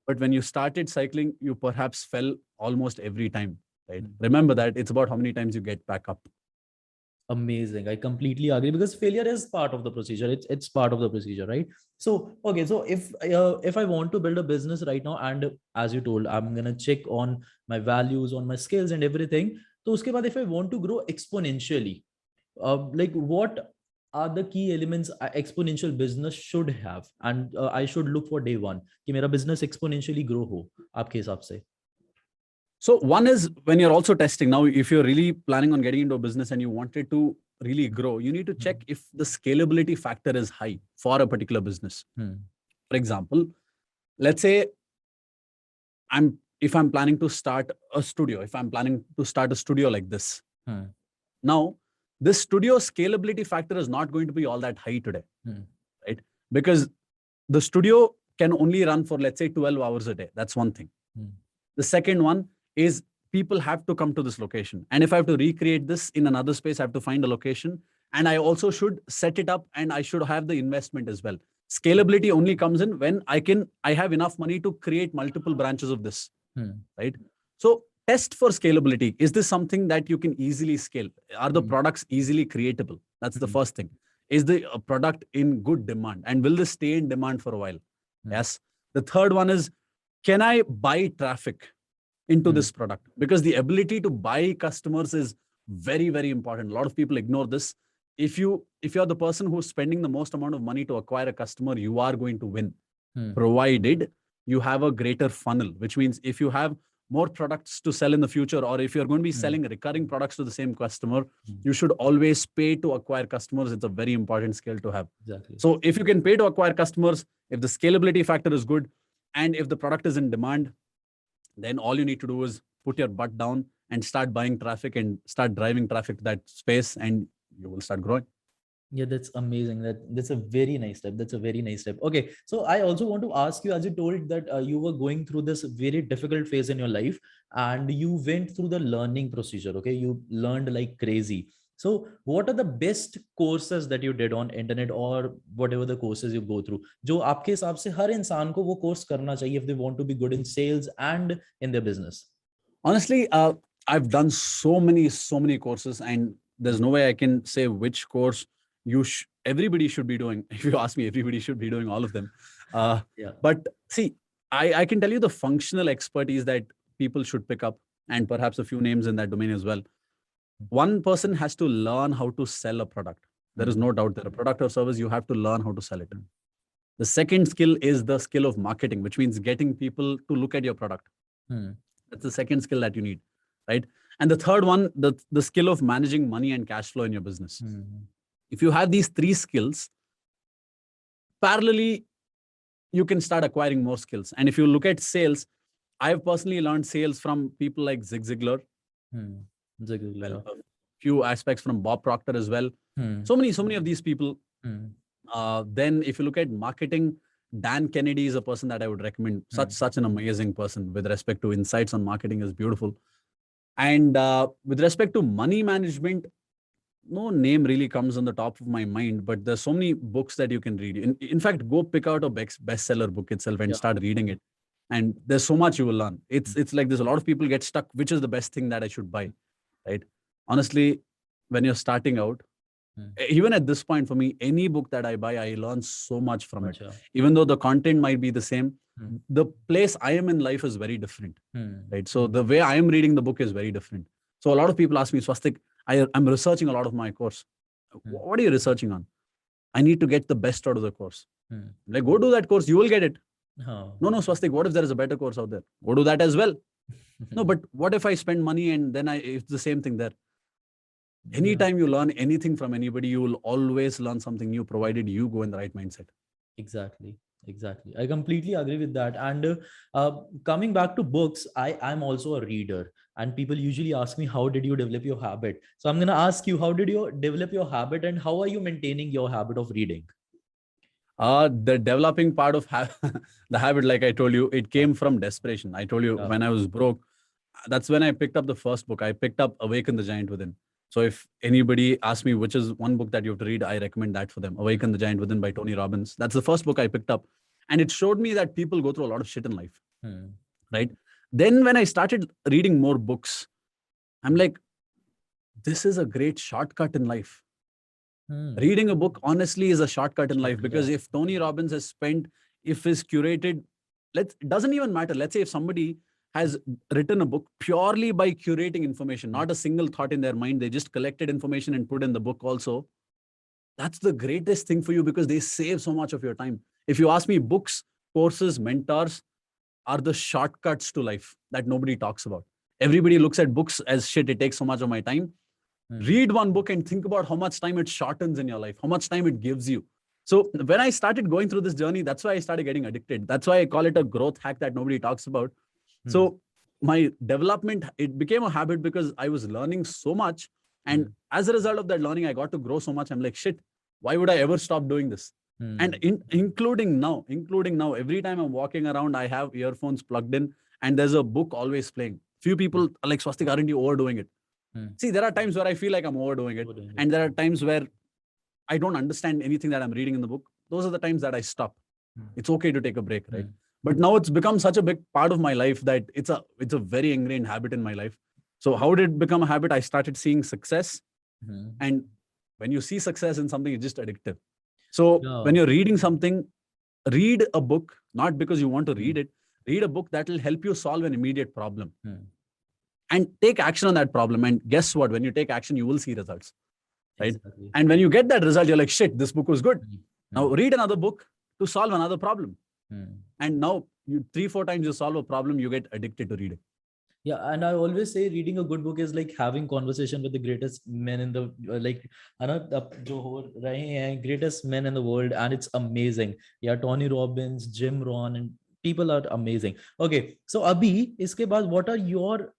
But when you started cycling, you perhaps fell almost every time. Right? Remember that it's about how many times you get back up. Amazing. I completely agree, because failure is part of the procedure. It's part of the procedure, right? So, okay. So if I want to build a business right now, and as you told, I'm going to check on my values, on my skills and everything. So uske baad, if I want to grow exponentially, like what are the key elements exponential business should have? And I should look for day one कि मेरा business exponentially grow हो आपके हिसाब से. So one is when you're also testing. Now, if you're really planning on getting into a business and you wanted to really grow, you need to check if the scalability factor is high for a particular business. For example, let's say if I'm planning to start a studio, like this. Now, this studio scalability factor is not going to be all that high today, right? Because the studio can only run for, let's say, 12 hours a day. That's one thing. The second one is people have to come to this location. And if I have to recreate this in another space, I have to find a location. And I also should set it up, and I should have the investment as well. Scalability only comes in when I have enough money to create multiple branches of this, right? So test for scalability. Is this something that you can easily scale? Are the products easily creatable? That's the first thing. Is the product in good demand? And will this stay in demand for a while? Hmm. Yes. The third one is, can I buy traffic into Hmm. this product? Because the ability to buy customers is very, very important. A lot of people ignore this. If you're the person who's spending the most amount of money to acquire a customer, you are going to win, Hmm. provided you have a greater funnel, which means if you have more products to sell in the future, or if you're going to be Hmm. selling recurring products to the same customer, Hmm. you should always pay to acquire customers. It's a very important skill to have. Exactly. So if you can pay to acquire customers, if the scalability factor is good, and if the product is in demand, then all you need to do is put your butt down and start buying traffic and start driving traffic to that space, and you will start growing. Yeah, that's amazing. That's a very nice step. That's a very nice step. Okay, so I also want to ask you, as you told that you were going through this very difficult phase in your life, and you went through the learning procedure. Okay, you learned like crazy. So, what are the best courses that you did on internet or whatever the courses you go through? जो आपके हिसाब से हर इंसान को वो course करना चाहिए if they want to be good in sales and in their business. Honestly, I've done so many courses, and there's no way I can say which course everybody should be doing. If you ask me, everybody should be doing all of them. Yeah. But see, I can tell you the functional expertise that people should pick up, and perhaps a few names in that domain as well. One person has to learn how to sell a product. There is no doubt that a product or service, you have to learn how to sell it. The second skill is the skill of marketing, which means getting people to look at your product. Hmm. That's the second skill that you need, right? And the third one, the skill of managing money and cash flow in your business. Hmm. If you have these three skills, parallelly, you can start acquiring more skills. And if you look at sales, I've personally learned sales from people like Zig Ziglar, Hmm. Exactly. well, a few aspects from Bob Proctor as well. Hmm. So many of these people. Hmm. Then if you look at marketing, Dan Kennedy is a person that I would recommend. Such an amazing person with respect to insights on marketing, is beautiful. And with respect to money management, no name really comes on the top of my mind, but there's so many books that you can read. In fact, go pick out a bestseller book itself and Yeah. start reading it. And there's so much you will learn. It's like there's a lot of people get stuck. Which is the best thing that I should buy, right? Honestly, when you're starting out, even at this point for me, any book that I buy, I learn so much from it. Acha. Even though the content might be the same, Hmm. the place I am in life is very different, Hmm. right? So the way I am reading the book is very different. So a lot of people ask me, Swastik, I'm researching a lot of my course. What are you researching on? I need to get the best out of the course. Like, go do that course, you will get it. Oh. No, Swastik, what if there is a better course out there? Go do that as well. No, but what if I spend money and then it's the same thing there? Anytime you learn anything from anybody, you will always learn something new, provided you go in the right mindset. Exactly. I completely agree with that. And coming back to books, I'm also a reader, and people usually ask me, how did you develop your habit? So I'm going to ask you, how did you develop your habit, and how are you maintaining your habit of reading? The developing part of the habit, like I told you, it came from desperation. I told you, when I was broke, that's when I picked up the first book. I picked up Awaken the Giant Within. So if anybody asks me which is one book that you have to read, I recommend that for them. Awaken the Giant Within by Tony Robbins. That's the first book I picked up. And it showed me that people go through a lot of shit in life, right? Then when I started reading more books, I'm like, this is a great shortcut in life. Reading a book, honestly, is a shortcut in life, because if Tony Robbins has spent, if is curated, it doesn't even matter. Let's say if somebody has written a book purely by curating information, not a single thought in their mind, they just collected information and put in the book also. That's the greatest thing for you, because they save so much of your time. If you ask me, books, courses, mentors are the shortcuts to life that nobody talks about. Everybody looks at books as shit, it takes so much of my time. Read one book and think about how much time it shortens in your life, how much time it gives you. So when I started going through this journey, that's why I started getting addicted. That's why I call it a growth hack that nobody talks about. So my development, it became a habit because I was learning so much. And as a result of that learning, I got to grow so much. I'm like, shit, why would I ever stop doing this? And including now, every time I'm walking around, I have earphones plugged in and there's a book always playing. Few people are like, Swastik, aren't you overdoing it? See, there are times where I feel like I'm overdoing it. And there are times where I don't understand anything that I'm reading in the book. Those are the times that I stop. It's okay to take a break, right? But now it's become such a big part of my life that it's a very ingrained habit in my life. So how did it become a habit? I started seeing success. And when you see success in something, it's just addictive. So when you're reading something, read a book not because you want to read it. Read a book that will help you solve an immediate problem and take action on that problem. And guess what? When you take action, you will see results, right? Exactly. And when you get that result, you're like, shit, this book was good. Mm. Now read another book to solve another problem. Mm. And now you 3-4 times you solve a problem, you get addicted to reading. Yeah, and I always say reading a good book is like having conversation with the greatest men in the like है ना अब जो हो रहे हैं greatest men in the world, and it's amazing. Yeah, Tony Robbins, Jim Rohn, and people are amazing. Okay, so Abhi, इसके बाद what are your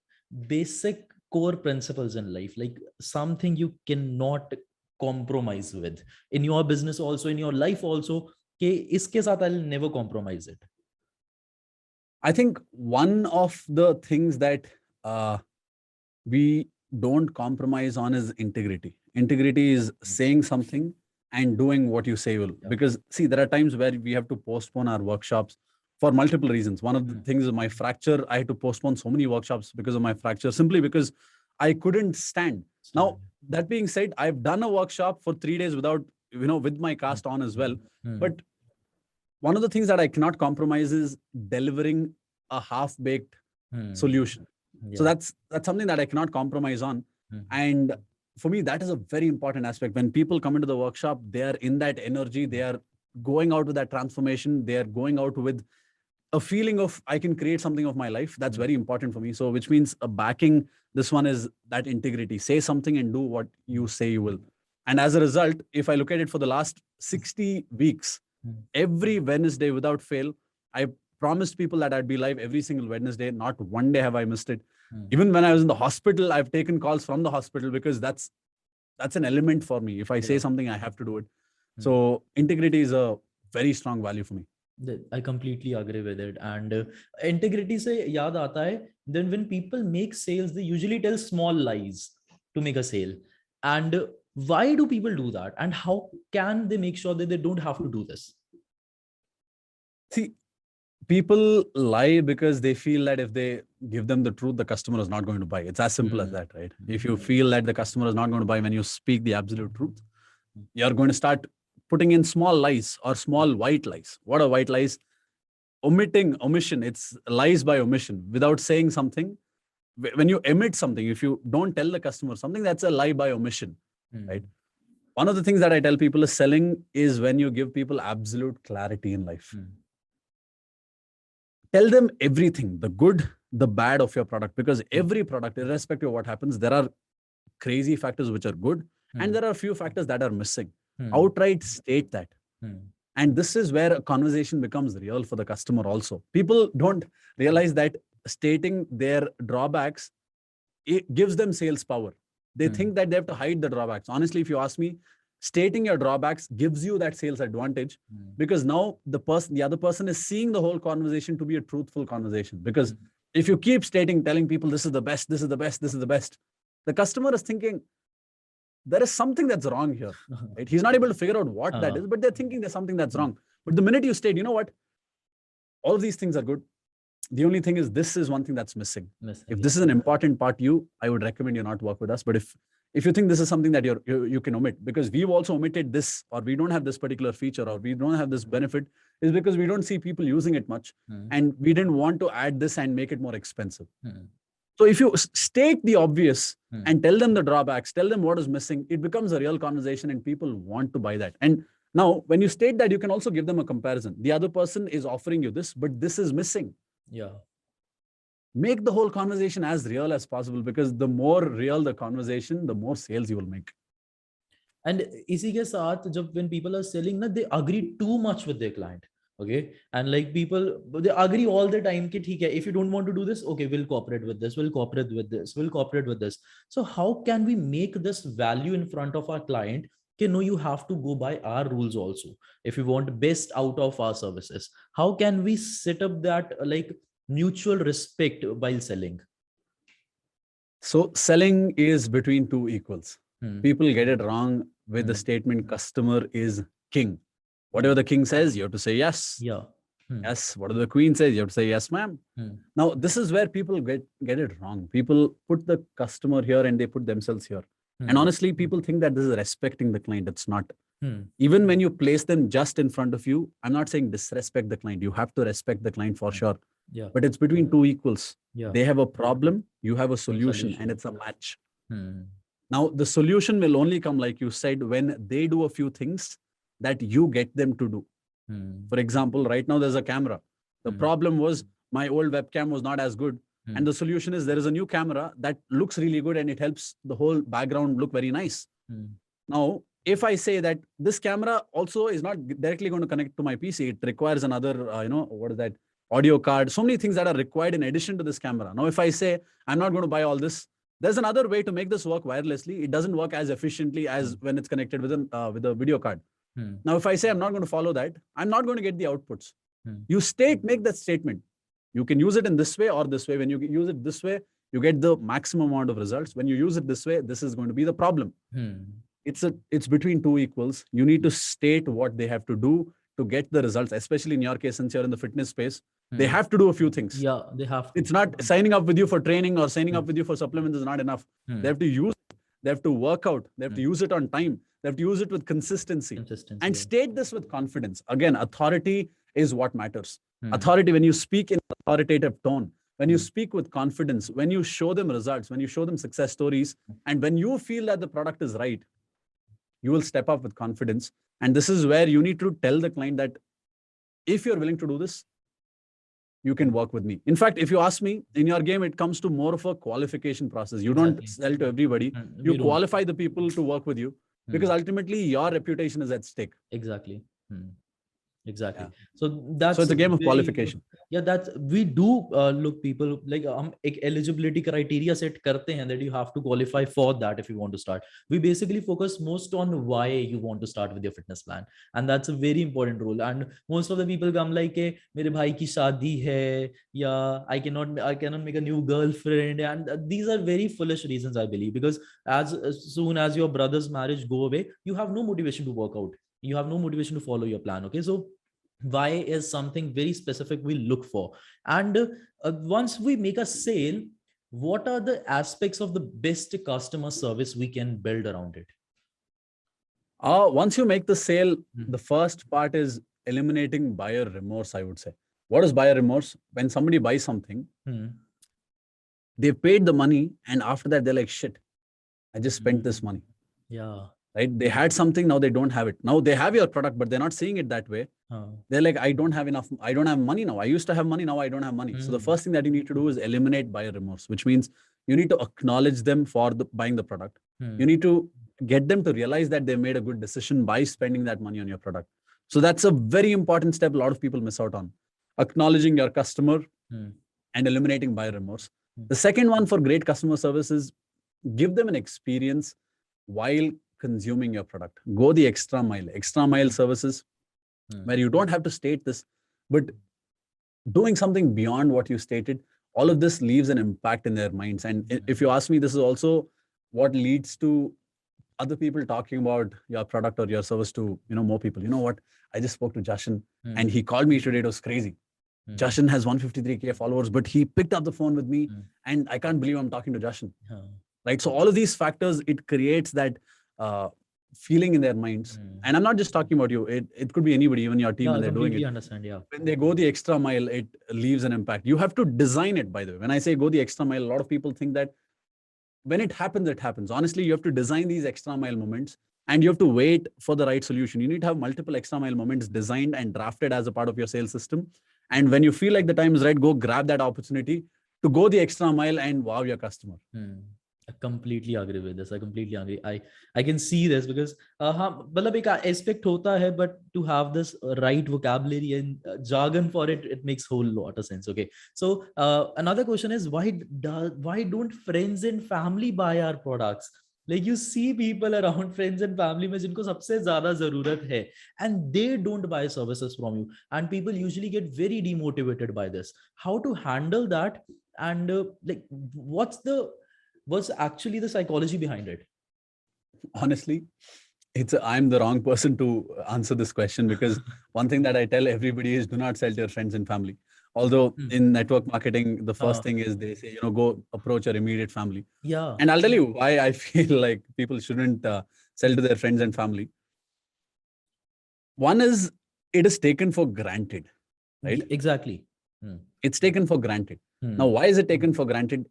basic core principles in life? Like something you cannot compromise with in your business also, in your life also. कि इसके साथ I'll never compromise it. I think one of the things that we don't compromise on is integrity. Integrity is saying something and doing what you say will. Yeah. Because see, there are times where we have to postpone our workshops for multiple reasons. One of the things is my fracture. I had to postpone so many workshops because of my fracture, simply because I couldn't stand. Now, that being said, I've done a workshop for 3 days without, with my cast on as well. But one of the things that I cannot compromise is delivering a half-baked solution. So that's something that I cannot compromise on. And for me, that is a very important aspect. When people come into the workshop, they are in that energy, they are going out with that transformation, they are going out with a feeling of I can create something of my life. That's very important for me. So which means backing this one is that integrity. Say something and do what you say you will. And as a result, if I look at it for the last 60 weeks, every Wednesday without fail, I promised people that I'd be live every single Wednesday. Not one day have I missed it. Even when I was in the hospital, I've taken calls from the hospital because that's an element for me. If I say something, I have to do it. So integrity is a very strong value for me. I completely agree with it. And integrity से याद आता है, then when people make sales, they usually tell small lies to make a sale. And why do people do that? And how can they make sure that they don't have to do this? See, people lie because they feel that if they give them the truth, the customer is not going to buy. It's as simple as that, right? If you feel that the customer is not going to buy when you speak the absolute truth, you're going to start putting in small lies or small white lies. What are white lies? Omission. It's lies by omission. Without saying something, when you omit something, if you don't tell the customer something, that's a lie by omission, right? One of the things that I tell people is selling is when you give people absolute clarity in life. Tell them everything, the good, the bad of your product, because every product, irrespective of what happens, there are crazy factors which are good, and there are a few factors that are missing. Outright state that. And this is where a conversation becomes real for the customer also. People don't realize that stating their drawbacks, it gives them sales power. They think that they have to hide the drawbacks. Honestly, if you ask me, stating your drawbacks gives you that sales advantage because now the other person is seeing the whole conversation to be a truthful conversation. Because if you keep telling people this is the best, this is the best, this is the best, the customer is thinking there is something that's wrong here. Right? He's not able to figure out what that is, but they're thinking there's something that's wrong. But the minute you state, you know what, all of these things are good. The only thing is this is one thing that's missing. If this is an important part I would recommend you not work with us. But if you think this is something that you can omit, because we've also omitted this, or we don't have this particular feature, or we don't have this benefit, is because we don't see people using it much. And we didn't want to add this and make it more expensive. So if you state the obvious and tell them the drawbacks, tell them what is missing, it becomes a real conversation and people want to buy that. And now when you state that, you can also give them a comparison. The other person is offering you this, but this is missing. Yeah. Make the whole conversation as real as possible, because the more real the conversation, the more sales you will make. And इसी के साथ जब when people are selling ना, they agree too much with their client. Okay, and like people, they agree all the time कि ठीक है, if you don't want to do this, okay, we'll cooperate with this, we'll cooperate with this, we'll cooperate with this. So how can we make this value in front of our client? Okay, no, you have to go by our rules also if you want best out of our services. How can we set up that like mutual respect while selling? So selling is between two equals. People get it wrong with the statement customer is king. Whatever the king says, you have to say yes. Yeah. Yes. Whatever the queen says, you have to say yes, ma'am. Now, this is where people get it wrong. People put the customer here and they put themselves here. And honestly, people think that this is respecting the client. It's not. Hmm. Even when you place them just in front of you, I'm not saying disrespect the client. You have to respect the client for sure. Yeah. But it's between two equals. Yeah. They have a problem, you have a solution, solution. and it's a match. Hmm. Now, the solution will only come, like you said, when they do a few things that you get them to do. Hmm. For example, right now there's a camera. The problem was my old webcam was not as good. And the solution is there is a new camera that looks really good and it helps the whole background look very nice. Now, if I say that this camera also is not directly going to connect to my PC, it requires another, what is that? Audio card, so many things that are required in addition to this camera. Now, if I say I'm not going to buy all this, there's another way to make this work wirelessly. It doesn't work as efficiently as when it's connected with a video card. Now, if I say I'm not going to follow that, I'm not going to get the outputs. You make that statement. You can use it in this way or this way. When you use it this way, you get the maximum amount of results. When you use it this way, this is going to be the problem. It's between two equals. You need to state what they have to do to get the results, especially in your case, since you're in the fitness space. They have to do a few things. Yeah, they have to. It's not signing up with you for training or signing up with you for supplements is not enough. They have to use it. They have to work out. They have to use it on time. They have to use it with consistency. And state this with confidence. Again, authority is what matters. Authority, when you speak in authoritative tone, when you speak with confidence, when you show them results, when you show them success stories, and when you feel that the product is right, you will step up with confidence. And this is where you need to tell the client that if you're willing to do this, you can work with me. In fact, if you ask me, in your game, it comes to more of a qualification process. You don't sell to everybody. You qualify the people to work with you because ultimately your reputation is at stake. Exactly. Exactly. Yeah. So that's So it's a game of qualification. Yeah, that's we do look people like ek eligibility criteria set karte hain that you have to qualify for that if you want to start. We basically focus most on why you want to start with your fitness plan, and that's a very important rule. And most of the people come like, "Hey, mere bhai ki shaadi hai," yeah, I cannot make a new girlfriend, and these are very foolish reasons, I believe, because as soon as your brother's marriage go away, you have no motivation to work out. You have no motivation to follow your plan. Okay, so why is something very specific we look for. And once we make a sale, what are the aspects of the best customer service we can build around it? Once you make the sale, the first part is eliminating buyer remorse, I would say. What is buyer remorse? When somebody buys something, they paid the money, and after that, they're like, shit, I just spent this money. Yeah. Right? They had something, now they don't have it. Now they have your product, but they're not seeing it that way. They're like, I don't have enough. I don't have money now. I used to have money. Now I don't have money. So the first thing that you need to do is eliminate buyer remorse, which means you need to acknowledge them for buying the product. You need to get them to realize that they made a good decision by spending that money on your product. So that's a very important step a lot of people miss out on. Acknowledging your customer and eliminating buyer remorse. The second one for great customer service is give them an experience while consuming your product. Go the extra mile services where you don't have to state this, but doing something beyond what you stated, all of this leaves an impact in their minds. And if you ask me, this is also what leads to other people talking about your product or your service to, more people. You know what? I just spoke to Jashan and he called me today. It was crazy. Jashan has 153K followers, but he picked up the phone with me and I can't believe I'm talking to Jashan. Right? So all of these factors, it creates that feeling in their minds. And I'm not just talking about you. It could be anybody, even your team, when they're doing it. Understand, yeah. When they go the extra mile, it leaves an impact. You have to design it, by the way. When I say go the extra mile, a lot of people think that when it happens, it happens. Honestly, you have to design these extra mile moments and you have to wait for the right solution. You need to have multiple extra mile moments designed and drafted as a part of your sales system. And when you feel like the time is right, go grab that opportunity to go the extra mile and wow your customer. I completely agree with this. I completely agree. I can see this because मतलब एक aspect होता है, but to have this right vocabulary and jargon for it, it makes whole lot of sense. Okay. So another question is why don't friends and family buy our products? Like you see people around, friends and family में जिनको सबसे ज़्यादा ज़रूरत है, and they don't buy services from you, and people usually get very demotivated by this. How to handle that, and like what's actually the psychology behind it? Honestly, I'm the wrong person to answer this question because one thing that I tell everybody is do not sell to your friends and family. Although Hmm. in network marketing, the first Uh, thing is they say, go approach your immediate family. yeah. And I'll tell you why I feel like people shouldn't sell to their friends and family. One is, it is taken for granted, right? Exactly. It's taken for granted. Now, why is it taken for granted?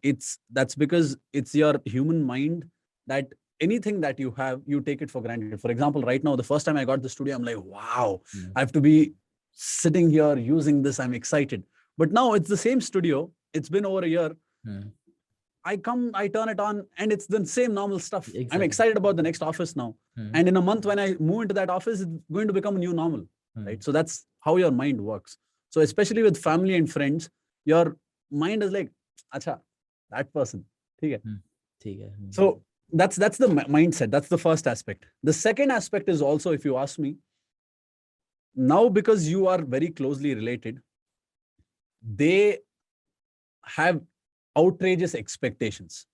That's because it's your human mind that anything that you have, you take it for granted. For example, right now, the first time I got the studio, I'm like, wow, I have to be sitting here using this. I'm excited. But now it's the same studio. It's been over a year. I come, I turn it on, and it's the same normal stuff. I'm Exactly. excited about the next office now. And in a month, when I move into that office, it's going to become a new normal, right? So that's how your mind works. So especially with family and friends, your mind is like, acha, that person. Okay. So that's the mindset. That's the first aspect. The second aspect is also, if you ask me, now because you are very closely related, they have outrageous expectations.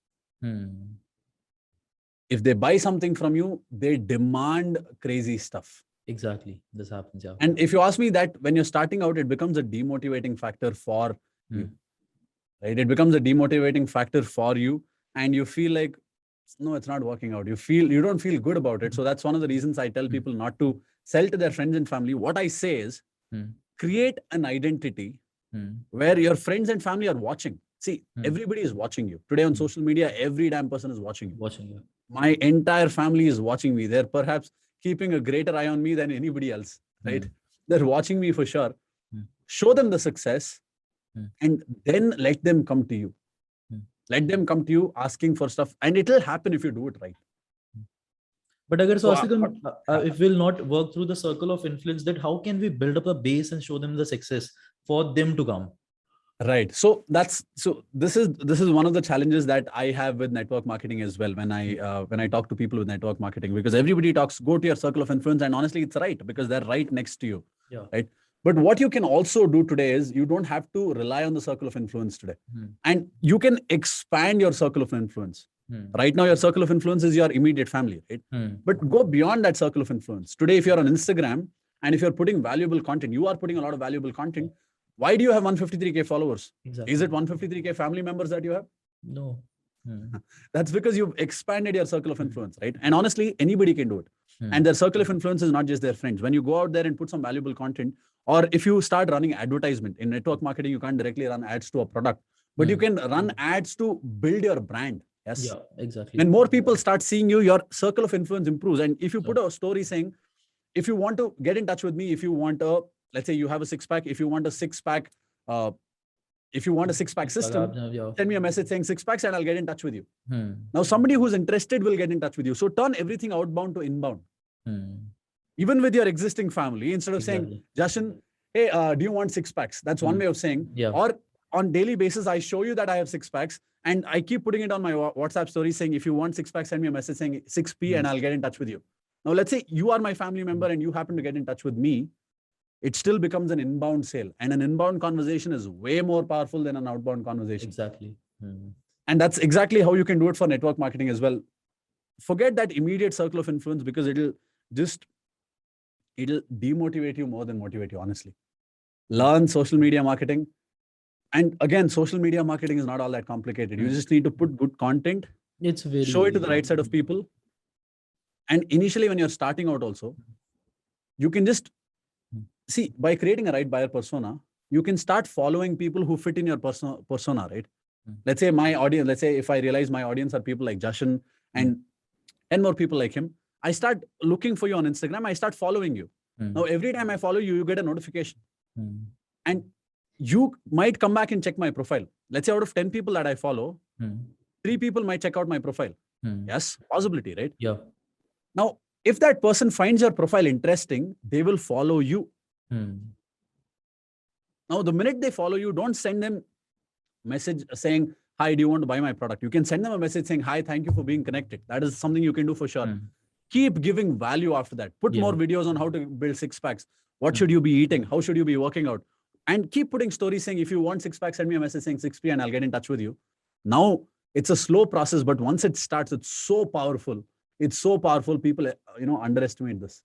If they buy something from you, they demand crazy stuff. Exactly. This happens. Yeah. And if you ask me that, when you're starting out, it becomes a demotivating factor for you. Right? It becomes a demotivating factor for you. And you feel like, no, it's not working out. You don't feel good about it. So that's one of the reasons I tell people not to sell to their friends and family. What I say is, create an identity where your friends and family are watching. See, everybody is watching you. Today on social media, every damn person is watching you. My entire family is watching me. They're perhaps keeping a greater eye on me than anybody else, right? They're watching me for sure. Show them the success and then let them come to you. Let them come to you asking for stuff, and it'll happen if you do it right. But agar So, if we'll not work through the circle of influence, that how can we build up a base and show them the success for them to come? Right. So this is one of the challenges that I have with network marketing as well. When I talk to people with network marketing, because everybody talks, go to your circle of influence, and honestly, it's right because they're right next to you. Yeah. Right. But what you can also do today is, you don't have to rely on the circle of influence today, and you can expand your circle of influence. Right now, your circle of influence is your immediate family, right? But go beyond that circle of influence. Today, if you're on Instagram and if you're putting valuable content, you are putting a lot of valuable content. Why do you have 153K followers? Exactly. Is it 153K family members that you have? No. That's because you've expanded your circle of influence, right? And honestly, anybody can do it. And their circle of influence is not just their friends. When you go out there and put some valuable content, or if you start running advertisement in network marketing, you can't directly run ads to a product, but you can run ads to build your brand. Yes. Yeah, exactly. When more people start seeing you, your circle of influence improves. And if you put a story saying, if you want to get in touch with me, if you want a, let's say you have a six-pack, if you want a six-pack, system, send me a message saying 6 packs and I'll get in touch with you. Now, somebody who's interested will get in touch with you. So turn everything outbound to inbound. Even with your existing family, instead of saying, Jashan, hey, do you want 6 packs? That's one way of saying. Yeah. Or on daily basis, I show you that I have 6 packs and I keep putting it on my WhatsApp story saying, if you want 6 packs, send me a message saying 6P and I'll get in touch with you. Now, let's say you are my family member and you happen to get in touch with me. It still becomes an inbound sale, and an inbound conversation is way more powerful than an outbound conversation. Exactly. And that's exactly how you can do it for network marketing as well. Forget that immediate circle of influence, because it'll demotivate you more than motivate you, honestly. Learn social media marketing. And again, social media marketing is not all that complicated. You just need to put good content, It's very show it to the right set of people. And initially, when you're starting out also, you can just see, by creating a right buyer persona, you can start following people who fit in your persona, right? Let's say my audience, let's say if I realize my audience are people like Jashan and more people like him, I start looking for you on Instagram, I start following you. Now, every time I follow you, you get a notification. And you might come back and check my profile. Let's say out of 10 people that I follow, 3 people might check out my profile. Yes, possibility, right? Yeah. Now, if that person finds your profile interesting, they will follow you. Now, the minute they follow you, don't send them message saying, hi, do you want to buy my product? You can send them a message saying, hi, thank you for being connected. That is something you can do for sure. Keep giving value after that. Put more videos on how to build 6 packs. What should you be eating? How should you be working out? And keep putting stories saying, if you want 6 packs, send me a message saying 6P and I'll get in touch with you. Now, it's a slow process, but once it starts, it's so powerful. It's so powerful. People, underestimate this.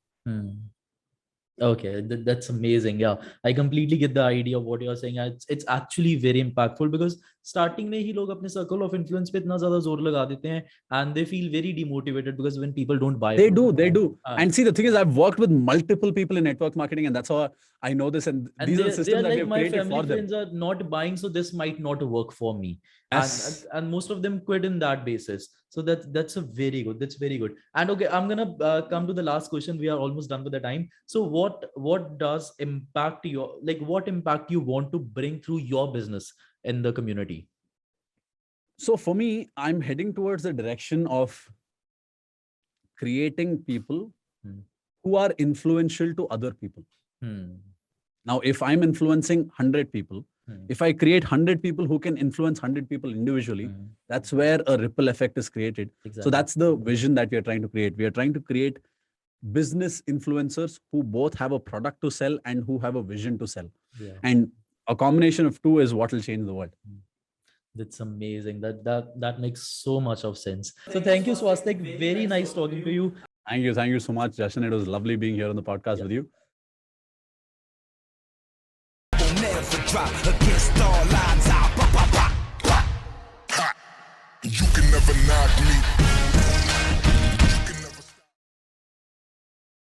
Okay, that's amazing. Yeah, I completely get the idea of what you're saying. It's actually very impactful because starting में ही लोग अपने circle of influence पे इतना ज़्यादा जोर लगा देते हैं and they feel very demotivated because when people don't buy They from do, them. they do. Ah. And see, the thing is, I've worked with multiple people in network marketing, and that's how I know this. And these are the they are systems that we like, have my created family for them. friends are not buying, so this might not work for me. Yes. And most of them quit in that basis. So that's a very good. That's very good. And okay, I'm gonna come to the last question. We are almost done with the time. So what does impact your, like, what impact you want to bring through your business in the community? So for me, I'm heading towards the direction of creating people Hmm. who are influential to other people. Hmm. Now, if I'm influencing 100 people, Hmm. if I create 100 people who can influence 100 people individually, Hmm. that's where a ripple effect is created. Exactly. So that's the vision that we are trying to create. We are trying to create business influencers who both have a product to sell and who have a vision to sell. Yeah. And a combination of two is what will change the world. That's amazing. That makes so much of sense. So thank you, Swastik. Very nice talking to you. Thank you so much, Justin. It was lovely being here on the podcast with you. Will never drop against all odds. You can never knock me.